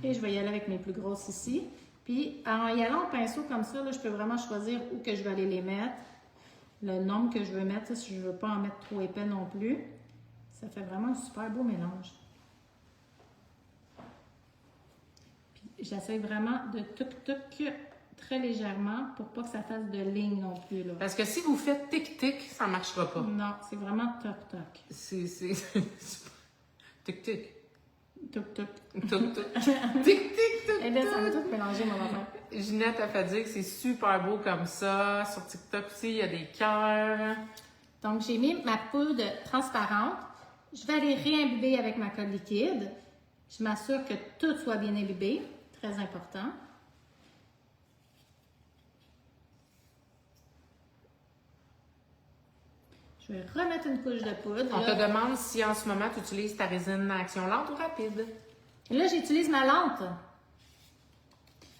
Et je vais y aller avec mes plus grosses ici. Puis, en y allant au pinceau comme ça, là, je peux vraiment choisir où que je vais aller les mettre. Le nombre que je veux mettre, si je ne veux pas en mettre trop épais non plus. Ça fait vraiment un super beau mélange. Puis, j'essaie vraiment de tuk-tuk très légèrement pour pas que ça fasse de ligne non plus, là. Parce que si vous faites tic-tic, ça ne marchera pas. Non, c'est vraiment toc-toc. C'est... Tic-tic. Toc-toc. Tic-tic. Tic-tic. Et là, ça va tout mélanger, mon enfant. Ginette a fait dire que c'est super beau comme ça. Sur TikTok aussi, il y a des cœurs. Donc, j'ai mis ma poudre transparente. Je vais aller réimbiber avec ma colle liquide. Je m'assure que tout soit bien imbibé. Très important. Je vais remettre une couche de poudre. On Là, te demande si en ce moment tu utilises ta résine à action lente ou rapide. là, j'utilise ma lente.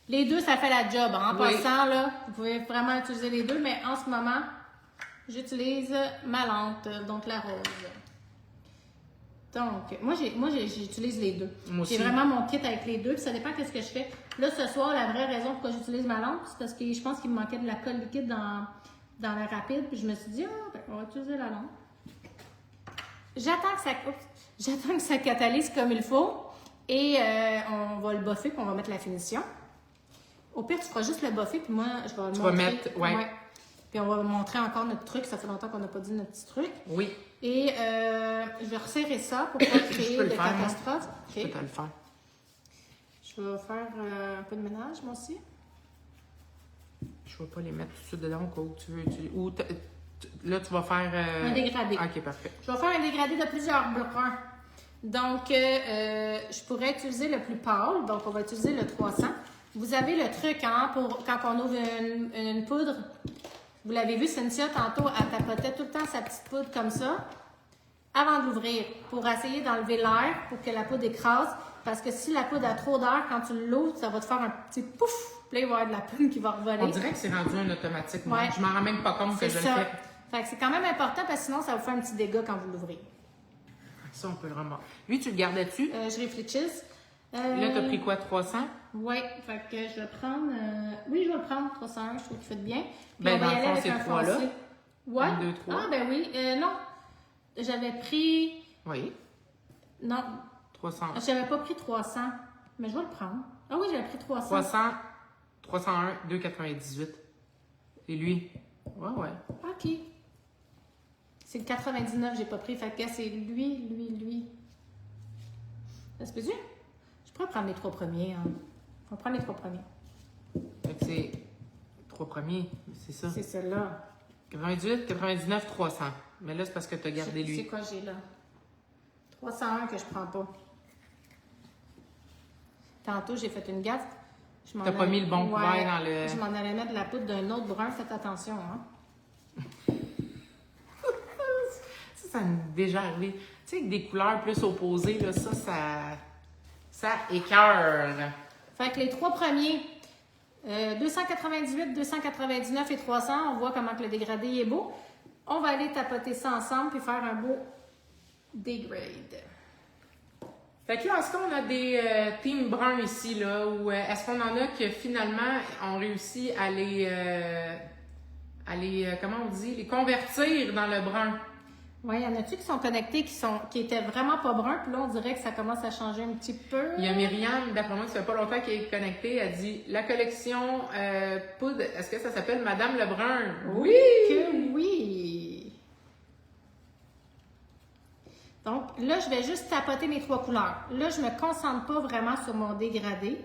Les deux, ça fait la job. En Oui. passant, là, vous pouvez vraiment utiliser les deux, mais en ce moment, j'utilise ma lente, donc la rose. Donc, moi, j'utilise les deux. Moi aussi. J'ai vraiment mon kit avec les deux, puis ça dépend de ce que je fais. Là, ce soir, la vraie raison pourquoi j'utilise ma lampe, c'est parce que je pense qu'il me manquait de la colle liquide dans la rapide, puis je me suis dit, on va utiliser la lampe. J'attends que ça catalyse comme il faut, et on va le boffer, puis on va mettre la finition. Au pire, tu feras juste le boffer, puis moi, je vais le montrer. vas mettre, ouais. Puis on va montrer encore notre truc. Ça fait longtemps qu'on n'a pas dit notre petit truc. Oui. Et je vais resserrer ça pour pas créer peux le de faire, moi. catastrophe. Je peux te le faire. Je vais faire un peu de ménage, moi aussi. Je ne vais pas les mettre tout de suite dedans au cas où tu veux. Là, tu vas faire... Un dégradé. OK, parfait. Je vais faire un dégradé de plusieurs bruns. Donc, je pourrais utiliser le plus pâle. Donc, on va utiliser le 300. Vous avez le truc, hein, pour quand on ouvre une poudre. Vous l'avez vu, Cynthia, tantôt, elle tapotait tout le temps sa petite poudre comme ça, avant de l'ouvrir, pour essayer d'enlever l'air, pour que la poudre écrase. Parce que si la poudre a trop d'air, quand tu l'ouvres, ça va te faire un petit pouf. Puis là, il va y avoir de la poudre qui va revoler. On dirait que c'est rendu un automatique. Moi. Ouais. Je m'en rends même pas compte que je le fais. Fait que c'est quand même important parce que sinon, ça vous fait un petit dégât quand vous l'ouvrez. Ça, on peut le remarquer. Lui, tu le gardais-tu? Je réfléchis. Là, tu as pris quoi, 300? Oui, fait que je vais prendre... Oui, je vais le prendre, 301, je trouve qu'il fait bien. Puis Ben, on va dans y le aller fond, avec c'est un trois-là. foncé. Ouais. 1, 2, 3. Ah, ben oui. Non, j'avais pris... Oui, Non, 300. j'avais pas pris 300, mais je vais le prendre. Ah oui, j'avais pris 300. 300, 301, 298. C'est lui. Ouais. OK. C'est le 99, j'ai pas pris. Fait que c'est lui. Ça se peut-tu? Je pourrais prendre les 3 premiers. Hein. On va prendre les 3 premiers. Fait que c'est 3 premiers, c'est ça. C'est celle-là. 98, 99, 300. Mais là, c'est parce que tu as gardé lui. C'est quoi j'ai là? 301 que je prends pas. Tantôt, j'ai fait une gaffe. T'as pas mis le bon couvert dans le... Je m'en allais mettre de la poudre d'un autre brun. Faites attention, hein? Ça m'est déjà arrivé. Tu sais, avec des couleurs plus opposées, là, ça écœure. Fait que les 3 premiers, 298, 299 et 300, on voit comment que le dégradé est beau. On va aller tapoter ça ensemble puis faire un beau dégrade. Fait que là, est-ce qu'on a des teams bruns ici, là, ou est-ce qu'on en a que finalement ont réussi à les comment on dit, les convertir dans le brun? Oui, il y en a-tu qui sont connectés, qui étaient vraiment pas bruns, puis là, on dirait que ça commence à changer un petit peu. Il y a Myriam, d'après moi, ça fait pas longtemps qu'elle est connectée, elle dit, la collection poudre, est-ce que ça s'appelle Madame Lebrun? Oui! Que oui! Donc, là, je vais juste tapoter mes 3 couleurs. Là, je me concentre pas vraiment sur mon dégradé.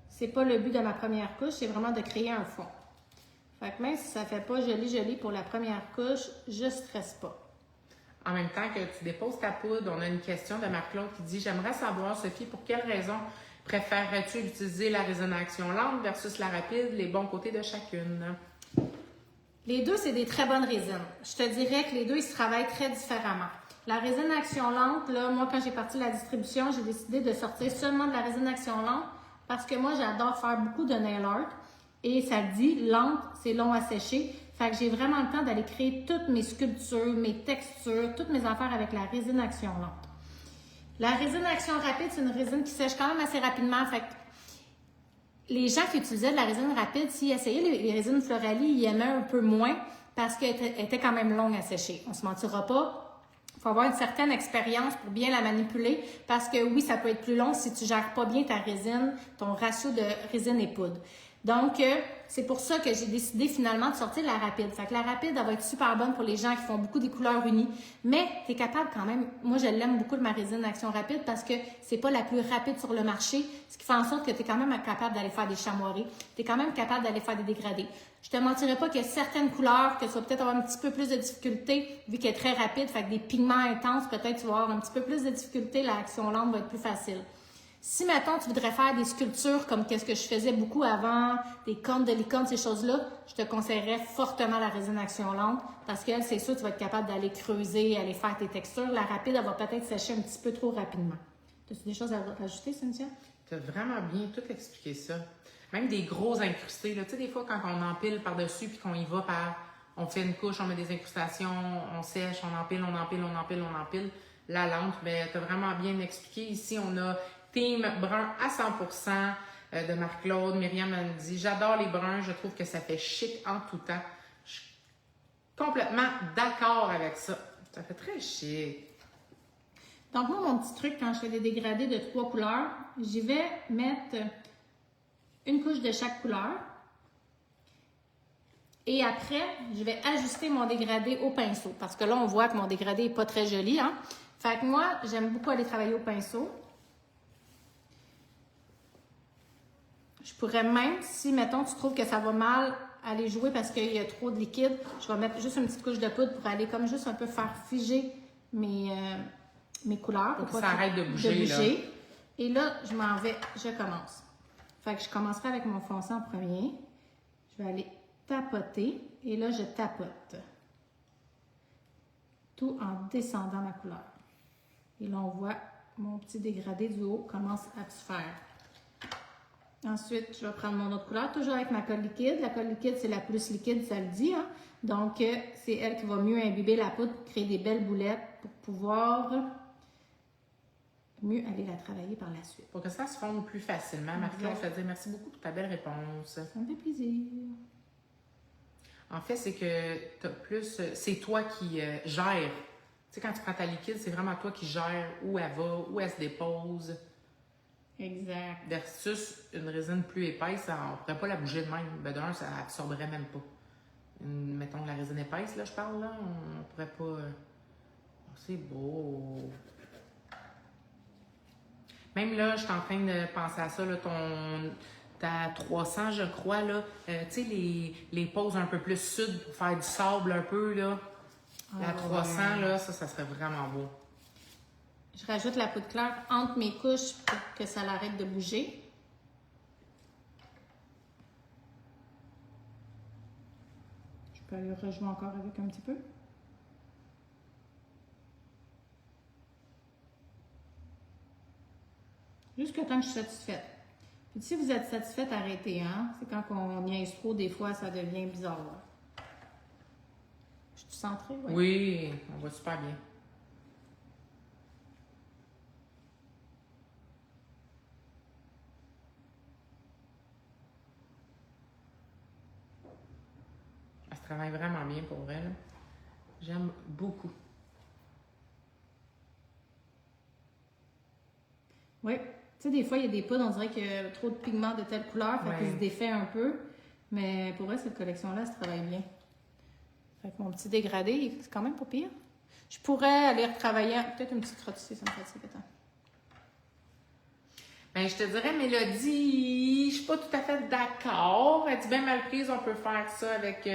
C'est pas le but de ma première couche, c'est vraiment de créer un fond. Fait que même si ça fait pas joli pour la première couche, je stresse pas. En même temps que tu déposes ta poudre, on a une question de Marc-Claude qui dit « J'aimerais savoir, Sophie, pour quelle raison préférerais-tu utiliser la résine à action lente versus la rapide, les bons côtés de chacune? » Les deux, c'est des très bonnes résines. Je te dirais que les deux, ils se travaillent très différemment. La résine action lente, là, moi, quand j'ai parti de la distribution, j'ai décidé de sortir seulement de la résine action lente parce que moi, j'adore faire beaucoup de nail art et ça dit lente, c'est long à sécher. Fait que j'ai vraiment le temps d'aller créer toutes mes sculptures, mes textures, toutes mes affaires avec la résine action lente. La résine action rapide, c'est une résine qui sèche quand même assez rapidement. Fait que les gens qui utilisaient de la résine rapide, s'ils essayaient les résines Floralie, ils aimaient un peu moins parce qu'elle était quand même longue à sécher. On se mentira pas. Il faut avoir une certaine expérience pour bien la manipuler parce que oui, ça peut être plus long si tu gères pas bien ta résine, ton ratio de résine et poudre. Donc, c'est pour ça que j'ai décidé finalement de sortir la rapide. Fait que la rapide, elle va être super bonne pour les gens qui font beaucoup des couleurs unies. Mais tu es capable quand même, moi je l'aime beaucoup de ma résine action rapide parce que c'est pas la plus rapide sur le marché, ce qui fait en sorte que tu es quand même capable d'aller faire des chamoirés, tu es quand même capable d'aller faire des dégradés. Je te mentirais pas qu'il y a certaines couleurs que tu vas peut-être avoir un petit peu plus de difficulté vu qu'elle est très rapide, fait que des pigments intenses, peut-être tu vas avoir un petit peu plus de difficulté, la action lente va être plus facile. Si, mettons, tu voudrais faire des sculptures comme qu'est-ce que je faisais beaucoup avant, des cornes de licorne, ces choses-là, je te conseillerais fortement la résine action lente parce qu'elle, c'est sûr, tu vas être capable d'aller creuser, aller faire tes textures. La rapide, elle va peut-être sécher un petit peu trop rapidement. As-tu des choses à rajouter, Cynthia? Tu as vraiment bien tout expliqué ça. Même des gros incrustés, là. Tu sais, des fois, quand on empile par-dessus puis qu'on y va par... On fait une couche, on met des incrustations, on sèche, on empile. La lente, bien, tu as vraiment bien expliqué. Ici, on a Team brun à 100% de Marc-Claude. Myriam me dit « J'adore les bruns, je trouve que ça fait chic en tout temps. » Je suis complètement d'accord avec ça. Ça fait très chic. Donc moi, mon petit truc, quand je fais des dégradés de 3 couleurs, j'y vais mettre une couche de chaque couleur. Et après, je vais ajuster mon dégradé au pinceau. Parce que là, on voit que mon dégradé n'est pas très joli. Hein? Fait que moi, j'aime beaucoup aller travailler au pinceau. Je pourrais même, si, mettons, tu trouves que ça va mal aller jouer parce qu'il y a trop de liquide, je vais mettre juste une petite couche de poudre pour aller comme juste un peu faire figer mes couleurs. Pour que ça arrête de bouger, là. Et là, je m'en vais, je commence. Fait que je commencerai avec mon foncé en premier. Je vais aller tapoter. Et là, je tapote. Tout en descendant ma couleur. Et là, on voit mon petit dégradé du haut commence à se faire. Ensuite, je vais prendre mon autre couleur, toujours avec ma colle liquide. La colle liquide, c'est la plus liquide, ça le dit. Hein? Donc, c'est elle qui va mieux imbiber la poudre pour créer des belles boulettes pour pouvoir mieux aller la travailler par la suite. Pour que ça se fonde plus facilement. Marie-Claude, je te dis merci beaucoup pour ta belle réponse. Ça me fait plaisir. En fait, c'est que t'as plus... C'est toi qui gères. Tu sais, quand tu prends ta liquide, c'est vraiment toi qui gères où elle va, où elle se dépose. Exact. Versus une résine plus épaisse, on ne pourrait pas la bouger de même. Ben d'un, ça absorberait même pas. Mettons la résine épaisse, là, je parle, là, on pourrait pas... C'est beau! Même là, je suis en train de penser à ça, là, ta 300, je crois, là, tu sais, les poses un peu plus sud pour faire du sable un peu, là. La 300, là, ça serait vraiment beau. Je rajoute la poudre claire entre mes couches pour que ça l'arrête de bouger. Je peux aller rejouer encore avec un petit peu. Jusqu'à temps que je suis satisfaite. Puis si vous êtes satisfaite, arrêtez, hein? C'est quand on niaise trop, des fois, ça devient bizarre. Là. Je suis centrée, oui? Oui, on va super bien. Elle se travaille vraiment bien pour elle. J'aime beaucoup. Oui. Tu sais, des fois, il y a des poudres, on dirait qu'il y a trop de pigments de telle couleur, fait qu'il se défait un peu. Mais pour vrai, cette collection-là, ça travaille bien. Fait que mon petit dégradé, c'est quand même pas pire. Je pourrais aller retravailler, peut-être une petite crotte ici, ça me fatigue. Attends. Ben, je te dirais, Mélodie, je suis pas tout à fait d'accord. Elle dit bien mal prise, on peut faire ça avec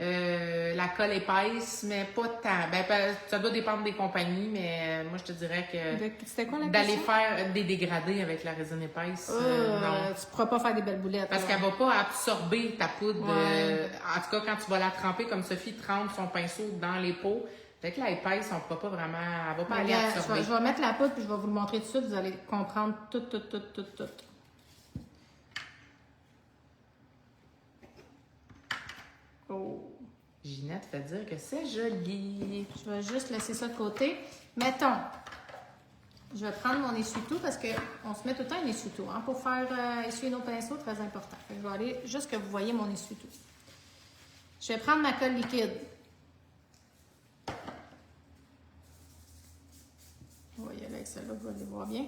la colle épaisse, mais pas tant. Ben, ça doit dépendre des compagnies, mais moi, je te dirais que C'était quoi la d'aller question? faire des dégradés avec la résine épaisse, non. Tu pourras pas faire des belles boulettes. Parce qu'elle va pas absorber ta poudre. Ouais. En tout cas, quand tu vas la tremper, comme Sophie trempe son pinceau dans les pots, avec la épaisse, on pourra pas vraiment... Elle va pas aller absorber. Je vais mettre la poudre puis je vais vous le montrer tout de suite. Vous allez comprendre tout. Oh. Ginette fait dire que c'est joli. Je vais juste laisser ça de côté. Mettons, je vais prendre mon essuie-tout parce qu'on se met tout le temps un essuie-tout hein, pour faire essuyer nos pinceaux, très important. Fait que je vais aller juste que vous voyez mon essuie-tout. Je vais prendre ma colle liquide. On va y aller avec celle-là, vous allez voir bien.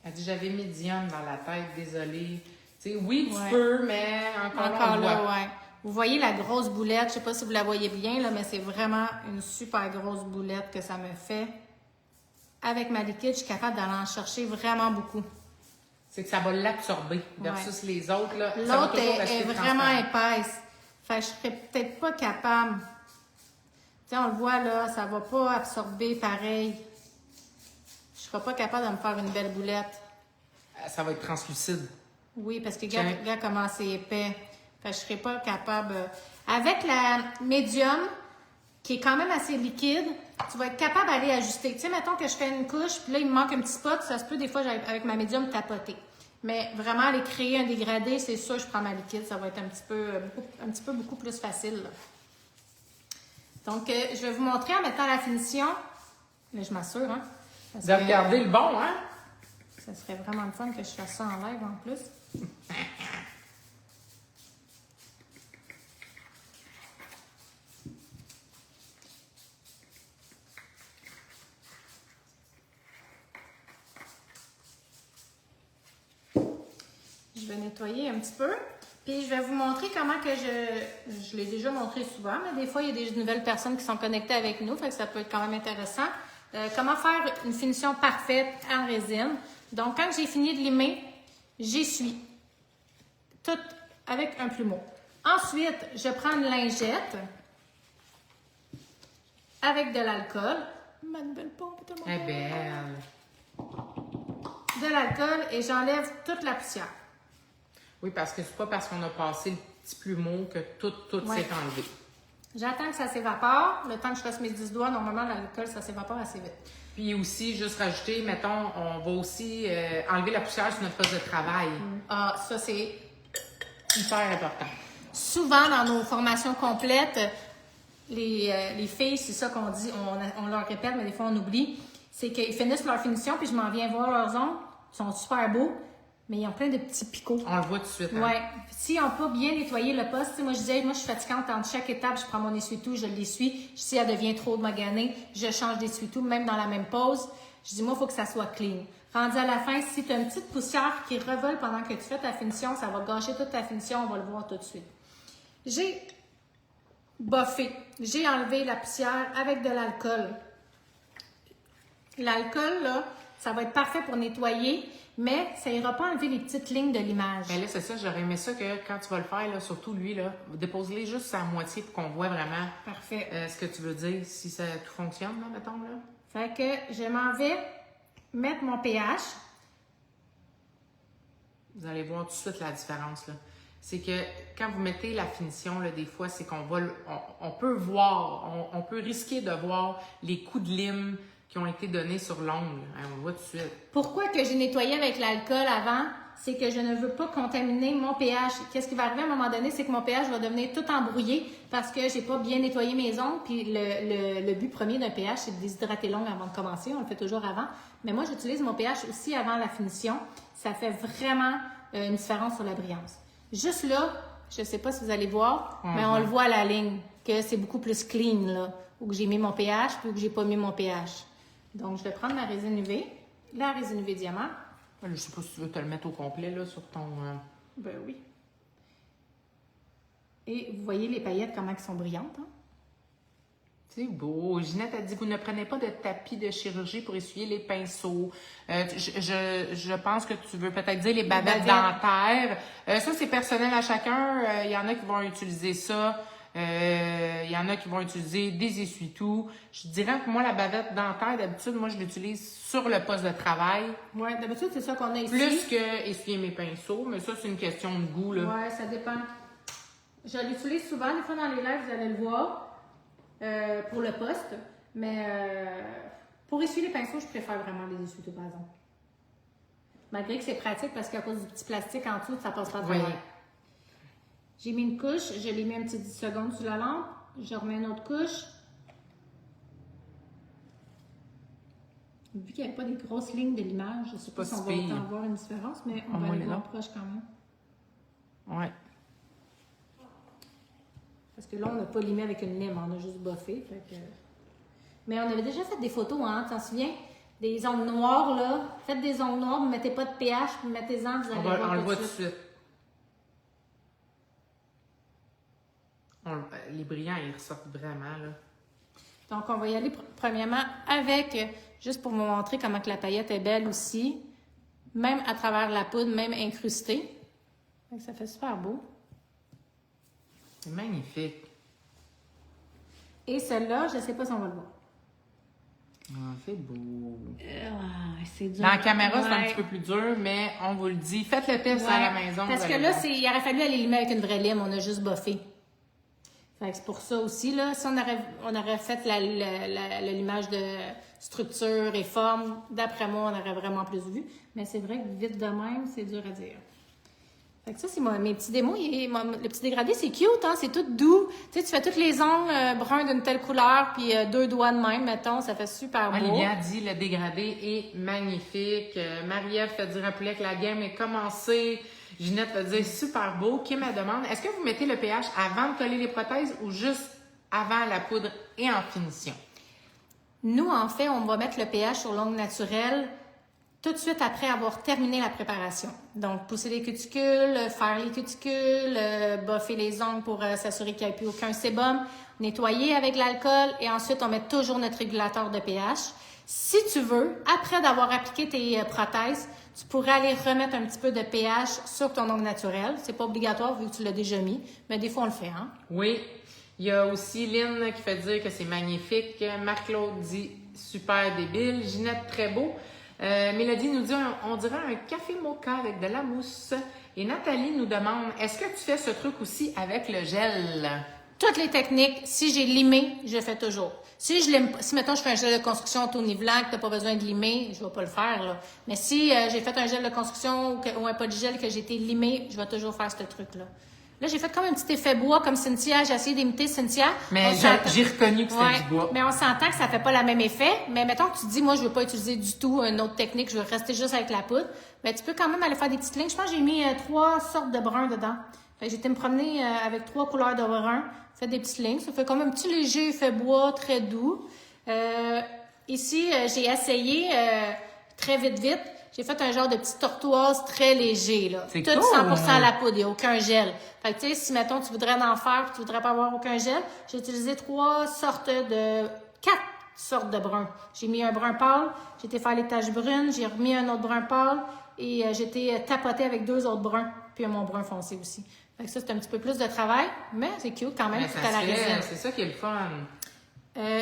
Elle dit, j'avais médium dans la tête, désolée. Tu sais, oui, tu peux, mais encore là, ouais. Vous voyez la grosse boulette, je sais pas si vous la voyez bien, là, mais c'est vraiment une super grosse boulette que ça me fait. Avec ma liquide, je suis capable d'aller en chercher vraiment beaucoup. C'est que ça va l'absorber versus les autres. L'autre est vraiment épaisse. Fait que je serais peut-être pas capable. Tu sais, on le voit là, ça va pas absorber pareil. Je serais pas capable de me faire une belle boulette. Ça va être translucide. Oui, parce que regarde comment c'est épais. Fait que je serais pas capable. Avec la médium, qui est quand même assez liquide, tu vas être capable d'aller ajuster. Tu sais, mettons que je fais une couche, puis là, il me manque un petit spot, ça se peut des fois, avec ma médium, tapoter. Mais vraiment, aller créer un dégradé, c'est sûr, je prends ma liquide, ça va être un petit peu beaucoup plus facile. Là. Donc, je vais vous montrer en mettant la finition. Là, je m'assure, hein. De regarder le bon, hein? Ça serait vraiment le fun que je fasse ça en live en plus. Je vais nettoyer un petit peu. Puis je vais vous montrer comment que je l'ai déjà montré souvent, mais des fois, il y a des nouvelles personnes qui sont connectées avec nous, fait que ça peut être quand même intéressant. Comment faire une finition parfaite en résine. Donc, quand j'ai fini de limer, j'essuie tout avec un plumeau. Ensuite, je prends une lingette avec de l'alcool. Ma nouvelle pompe est à Elle est belle. De l'alcool et j'enlève toute la poussière. Oui, parce que c'est pas parce qu'on a passé le petit plumeau que tout Ouais. s'est enlevé. J'attends que ça s'évapore. Le temps que je fasse mes 10 doigts, normalement, l'alcool, ça s'évapore assez vite. Puis aussi, juste rajouter, mettons, on va aussi enlever la poussière sur notre poste de travail. Ah, ça, c'est Hyper important. souvent dans nos formations complètes, les filles, c'est ça qu'on dit, on leur répète, mais des fois on oublie, c'est qu'ils finissent leur finition, puis je m'en viens voir leurs ongles, ils sont super beaux, mais ils ont plein de petits picots. On le voit tout de suite. Hein? Ouais. S'ils n'ont pas bien nettoyé le poste, moi je disais, moi je suis fatigante entre chaque étape, je prends mon essuie-tout, je l'essuie. Si elle devient trop maganée, je change d'essuie-tout, même dans la même pause. Je dis, moi, il faut que ça soit clean. Rendu à la fin, si tu as une petite poussière qui revole pendant que tu fais ta finition, ça va gâcher toute ta finition, on va le voir tout de suite. J'ai buffé, j'ai enlevé la poussière avec de l'alcool. L'alcool, là, ça va être parfait pour nettoyer, mais ça ira pas enlever les petites lignes de l'image. Mais là, c'est ça, j'aurais aimé ça que quand tu vas le faire, là, surtout lui, là, dépose-les juste à moitié pour qu'on voit vraiment Parfait. ce que tu veux dire, si ça tout fonctionne, là, mettons. Là. Fait que je m'en vais mettre mon pH. Vous allez voir tout de suite la différence. Là. C'est que quand vous mettez la finition, là, des fois, c'est qu'on va, on peut voir, on peut risquer de voir les coups de lime qui ont été donnés sur l'ongle. Hein, on le voit tout de suite. Pourquoi que j'ai nettoyé avec l'alcool avant? C'est que je ne veux pas contaminer mon pH. Qu'est-ce qui va arriver à un moment donné? C'est que mon pH va devenir tout embrouillé parce que j'ai pas bien nettoyé mes ongles. Puis le but premier d'un pH, c'est de déshydrater l'ongle avant de commencer. On le fait toujours avant. Mais moi, j'utilise mon pH aussi avant la finition. Ça fait vraiment une différence sur la brillance. Juste là, je sais pas si vous allez voir, mais on le voit à la ligne que c'est beaucoup plus clean, là, où que j'ai mis mon pH puis où que j'ai pas mis mon pH. Donc, je vais prendre ma résine UV, la résine UV diamant. Je sais pas si tu veux te le mettre au complet là, sur ton... Ben oui. Et vous voyez les paillettes, comment elles sont brillantes, hein? C'est beau. Ginette a dit, vous ne prenez pas de tapis de chirurgie pour essuyer les pinceaux. Je pense que tu veux peut-être dire les bavettes dentaires. Ça, c'est personnel à chacun. Il y en a qui vont utiliser ça. Il y en a qui vont utiliser des essuie-tout. Je dirais que moi, la bavette dentaire, d'habitude, moi, je l'utilise sur le poste de travail. Oui, d'habitude, c'est ça qu'on a ici. Plus que essuyer mes pinceaux. Mais ça, c'est une question de goût, là. Oui, ça dépend. Je l'utilise souvent. Des fois, dans les lives, vous allez le voir. Pour le poste. Mais pour essuyer les pinceaux, je préfère vraiment les essuie-tout, par exemple. Malgré que c'est pratique parce qu'à cause du petit plastique en dessous, ça passe pas très bien. J'ai mis une couche, je l'ai mis un petit 10 secondes sur la lampe. Je remets une autre couche. Vu qu'il n'y avait pas des grosses lignes de l'image, je ne sais pas si on va autant voir une différence, mais on va aller voir proche quand même. Ouais. Parce que là, on n'a pas limé avec une lime, on a juste buffé. Fait que... Mais on avait déjà fait des photos, hein, tu t'en souviens? Des ongles noirs, là. Faites des ongles noirs, ne mettez pas de pH, puis mettez-en, vous allez voir on le voit tout de suite. Les brillants, ils ressortent vraiment, là. Donc, on va y aller premièrement avec, juste pour vous montrer comment que la paillette est belle aussi, même à travers la poudre, même incrustée. Ça fait super beau. C'est magnifique. Et celle-là, je ne sais pas si on va le voir. Ah, c'est beau. C'est dur. Dans la caméra, c'est un petit peu plus dur, mais on vous le dit. Faites le test à la maison. Parce que là, il aurait fallu aller limer avec une vraie lime. On a juste buffé. Fait que c'est pour ça aussi, là. Si on aurait fait le limage de structure et forme, d'après moi, on aurait vraiment plus vu. Mais c'est vrai que vite de même, c'est dur à dire. Fait que ça, c'est mes petits démos. Le petit dégradé, c'est cute, hein? C'est tout doux. Tu sais, tu fais tous les ongles bruns d'une telle couleur, puis 2 doigts de même, mettons. Ça fait super beau. Olivia dit le dégradé est magnifique. Marie-Ève fait dire rappeler que la game est commencée. Ginette va dire super beau. Kim elle demande, est-ce que vous mettez le pH avant de coller les prothèses ou juste avant la poudre et en finition? Nous, en fait, on va mettre le pH sur l'ongle naturel tout de suite après avoir terminé la préparation. Donc, pousser les cuticules, faire les cuticules, boffer les ongles pour s'assurer qu'il n'y ait plus aucun sébum, nettoyer avec l'alcool et ensuite, on met toujours notre régulateur de pH. Si tu veux, après d'avoir appliqué tes prothèses, tu pourrais aller remettre un petit peu de pH sur ton ongle naturel. C'est pas obligatoire vu que tu l'as déjà mis, mais des fois, on le fait, hein? Oui. Il y a aussi Lynn qui fait dire que c'est magnifique. Marc-Claude dit super débile. Ginette, très beau. Mélodie nous dit on dirait un café mocha avec de la mousse. Et Nathalie nous demande est-ce que tu fais ce truc aussi avec le gel? Toutes les techniques, si j'ai limé, je fais toujours. Si mettons, je fais un gel de construction auto-nivelant, que tu n'as pas besoin de limer, je ne vais pas le faire, là. Mais si j'ai fait un gel de construction ou un polygel que j'ai été limé, je vais toujours faire ce truc-là. Là, j'ai fait comme un petit effet bois, comme Cynthia. J'ai essayé d'imiter Cynthia. Mais j'ai reconnu que c'était du bois. Mais on s'entend que ça fait pas le même effet. Mais mettons que tu te dis, moi, je veux pas utiliser du tout une autre technique, je veux rester juste avec la poudre. Mais tu peux quand même aller faire des petites lignes. Je pense que j'ai mis 3 sortes de bruns dedans. Fait que j'ai été me promener avec 3 couleurs de brun. Fait des petites lignes. Ça fait comme un petit léger effet bois, très doux. Ici, j'ai essayé très vite. J'ai fait un genre de petite tortoise très léger, là. C'est tout cool. 100% à la poudre, il n'y a aucun gel. Fait que, tu sais, si, mettons, tu voudrais en faire et tu voudrais pas avoir aucun gel, j'ai utilisé 4 sortes de bruns. J'ai mis un brun pâle, j'ai été faire les taches brunes, j'ai remis un autre brun pâle et j'ai été tapoter avec 2 autres bruns, puis mon brun foncé aussi. Fait que ça, c'est un petit peu plus de travail, mais c'est cute quand même, tout à la résine. C'est ça qui est le fun.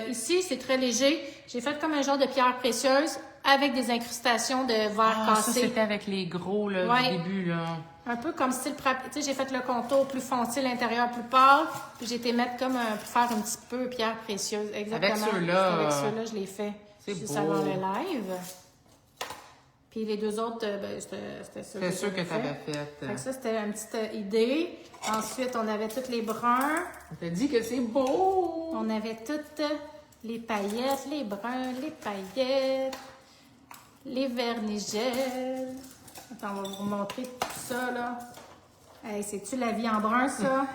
Ici, c'est très léger. J'ai fait comme un genre de pierre précieuse avec des incrustations de verre cassé. Ça, c'était avec les gros là, du début. Là. Un peu comme style... Tu sais, j'ai fait le contour plus foncé, l'intérieur plus pâle. Puis j'ai été mettre comme pour faire un petit peu pierre précieuse. Exactement. Avec ceux-là. Avec ceux-là, je l'ai fait. C'est beau. Juste avant le live. Puis les 2 autres, c'était ça. C'est sûr que tu avais fait. Fait que ça, c'était une petite idée. Ensuite, on avait tous les bruns. On t'a dit que c'est beau! On avait toutes les paillettes, les bruns, les paillettes, les vernigels. Attends, on va vous montrer tout ça, là. Hey, c'est-tu la vie en brun, ça?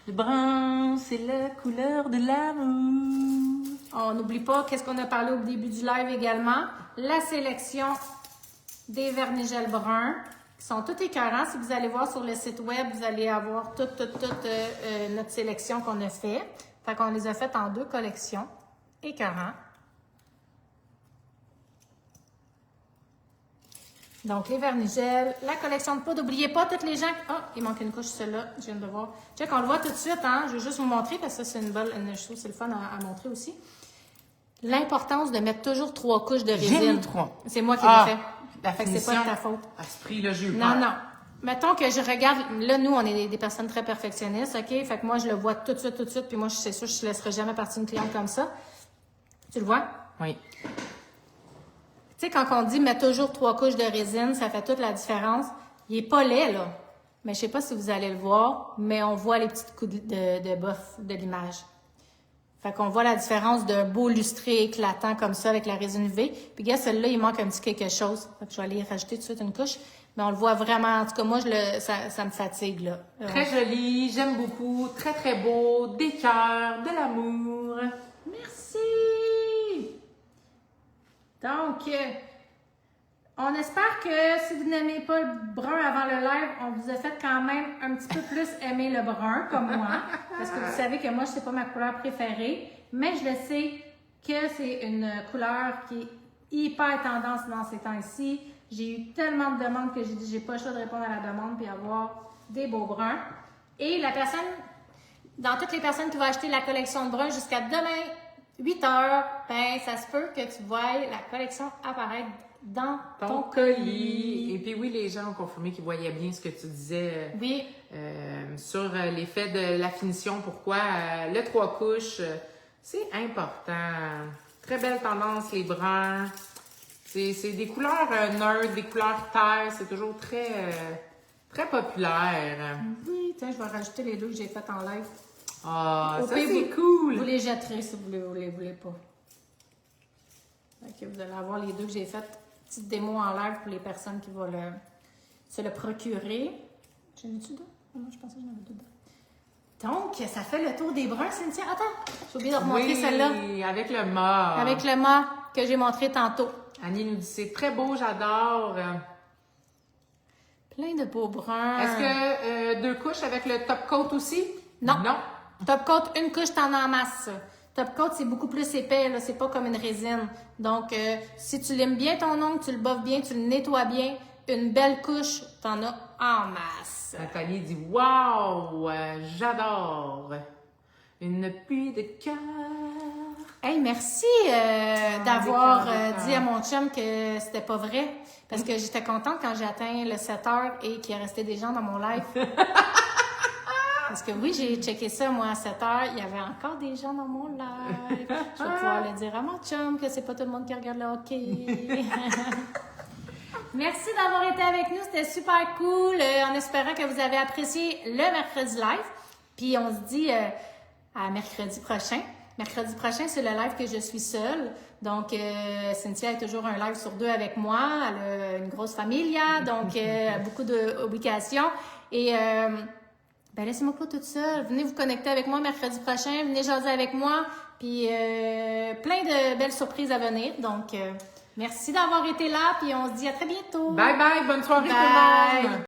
Le brun, c'est la couleur de l'amour. On n'oublie pas qu'est-ce qu'on a parlé au début du live également. La sélection des vernigels bruns qui sont tous écœurants. Si vous allez voir sur le site web, vous allez avoir toute notre sélection qu'on a fait. Fait qu'on les a faites en 2 collections. Écœurants. Donc, les vernigels, la collection de poudre. N'oubliez pas, toutes les gens... Ah, il manque une couche, celle-là, je viens de voir. Check, on le voit tout de suite, hein. Je vais juste vous montrer, parce que ça, c'est une bonne... Je trouve que c'est le fun à montrer aussi. L'importance de mettre toujours 3 couches de résine. J'ai mis 3. C'est moi qui l'ai fait. La fait que c'est pas de ta faute. À ce prix-là, j'ai eu Non, peur. non. Mettons que je regarde... Là, nous, on est des personnes très perfectionnistes, OK? Fait que moi, je le vois tout de suite, puis moi, c'est sûr, je ne laisserai jamais partir une cliente comme ça. Tu le vois? Oui. Tu sais, quand on dit mettre toujours 3 couches de résine, ça fait toute la différence. Il est pas laid, là. Mais je sais pas si vous allez le voir, mais on voit les petites coups de bof de l'image. Fait qu'on voit la différence d'un beau lustré éclatant comme ça avec la résine UV. Puis, gars, celle-là, il manque un petit quelque chose. Fait que je vais aller rajouter tout de suite une couche. Mais on le voit vraiment. En tout cas, moi, ça me fatigue, là. Très joli, j'aime beaucoup. Très, très beau. Des cœurs, de l'amour. Merci! Donc, on espère que si vous n'aimez pas le brun avant le live, on vous a fait quand même un petit peu plus aimer le brun, comme moi. Parce que vous savez que moi, c'est pas ma couleur préférée. Mais je le sais que c'est une couleur qui est hyper tendance dans ces temps-ci. J'ai eu tellement de demandes que j'ai dit j'ai pas le choix de répondre à la demande puis avoir des beaux bruns. Et la personne, dans toutes les personnes qui vont acheter la collection de bruns jusqu'à demain, 8 heures, ben ça se peut que tu voies la collection apparaître dans ton colis. Et puis oui, les gens ont confirmé qu'ils voyaient bien ce que tu disais Oui. sur l'effet de la finition. Pourquoi le 3 couches, c'est important. Très belle tendance, les bruns. C'est des couleurs neutres, des couleurs terre. C'est toujours très, très populaire. Oui, tiens, je vais rajouter les 2 que j'ai faites en live. Ah, Au ça pire, c'est cool! Vous les jetterez si vous ne les voulez pas. Okay, vous allez avoir les 2 que j'ai faites. Petite démo en live pour les personnes qui vont se le procurer. J'en ai-tu 2? Non, je pensais que j'en avais 2 dedans. Donc, ça fait le tour des bruns, Cynthia. Attends, j'ai oublié de remontrer celle-là. Oui, avec le mât. Avec le mât que j'ai montré tantôt. Annie nous dit, c'est très beau, j'adore. Plein de beaux bruns. Est-ce que 2 couches avec le top coat aussi? Non. Non. Top coat, une couche, t'en as en masse. Top coat, c'est beaucoup plus épais, là. C'est pas comme une résine. Donc, si tu limes bien ton ongle, tu le boves bien, tu le nettoies bien, une belle couche, t'en as en masse. Nathalie dit, wow, j'adore. Une pluie de cœur. Hey, merci d'avoir des dit à mon chum que c'était pas vrai. Parce que j'étais contente quand j'ai atteint le 7 heures et qu'il restait des gens dans mon live. Parce que oui, j'ai checké ça, moi, à 7 heures. Il y avait encore des gens dans mon live. Je vais pouvoir le dire à mon chum que c'est pas tout le monde qui regarde le hockey. Merci d'avoir été avec nous. C'était super cool. En espérant que vous avez apprécié le mercredi live. Puis on se dit à mercredi prochain. Mercredi prochain, c'est le live que je suis seule. Donc, Cynthia est toujours un live sur 2 avec moi. Elle a une grosse famille, donc beaucoup d'obligations. Et ben laissez-moi pas toute seule. Venez vous connecter avec moi mercredi prochain. Venez jaser avec moi. Puis, plein de belles surprises à venir. Donc, merci d'avoir été là. Puis, on se dit à très bientôt. Bye bye, bonne soirée Bye. tout le monde.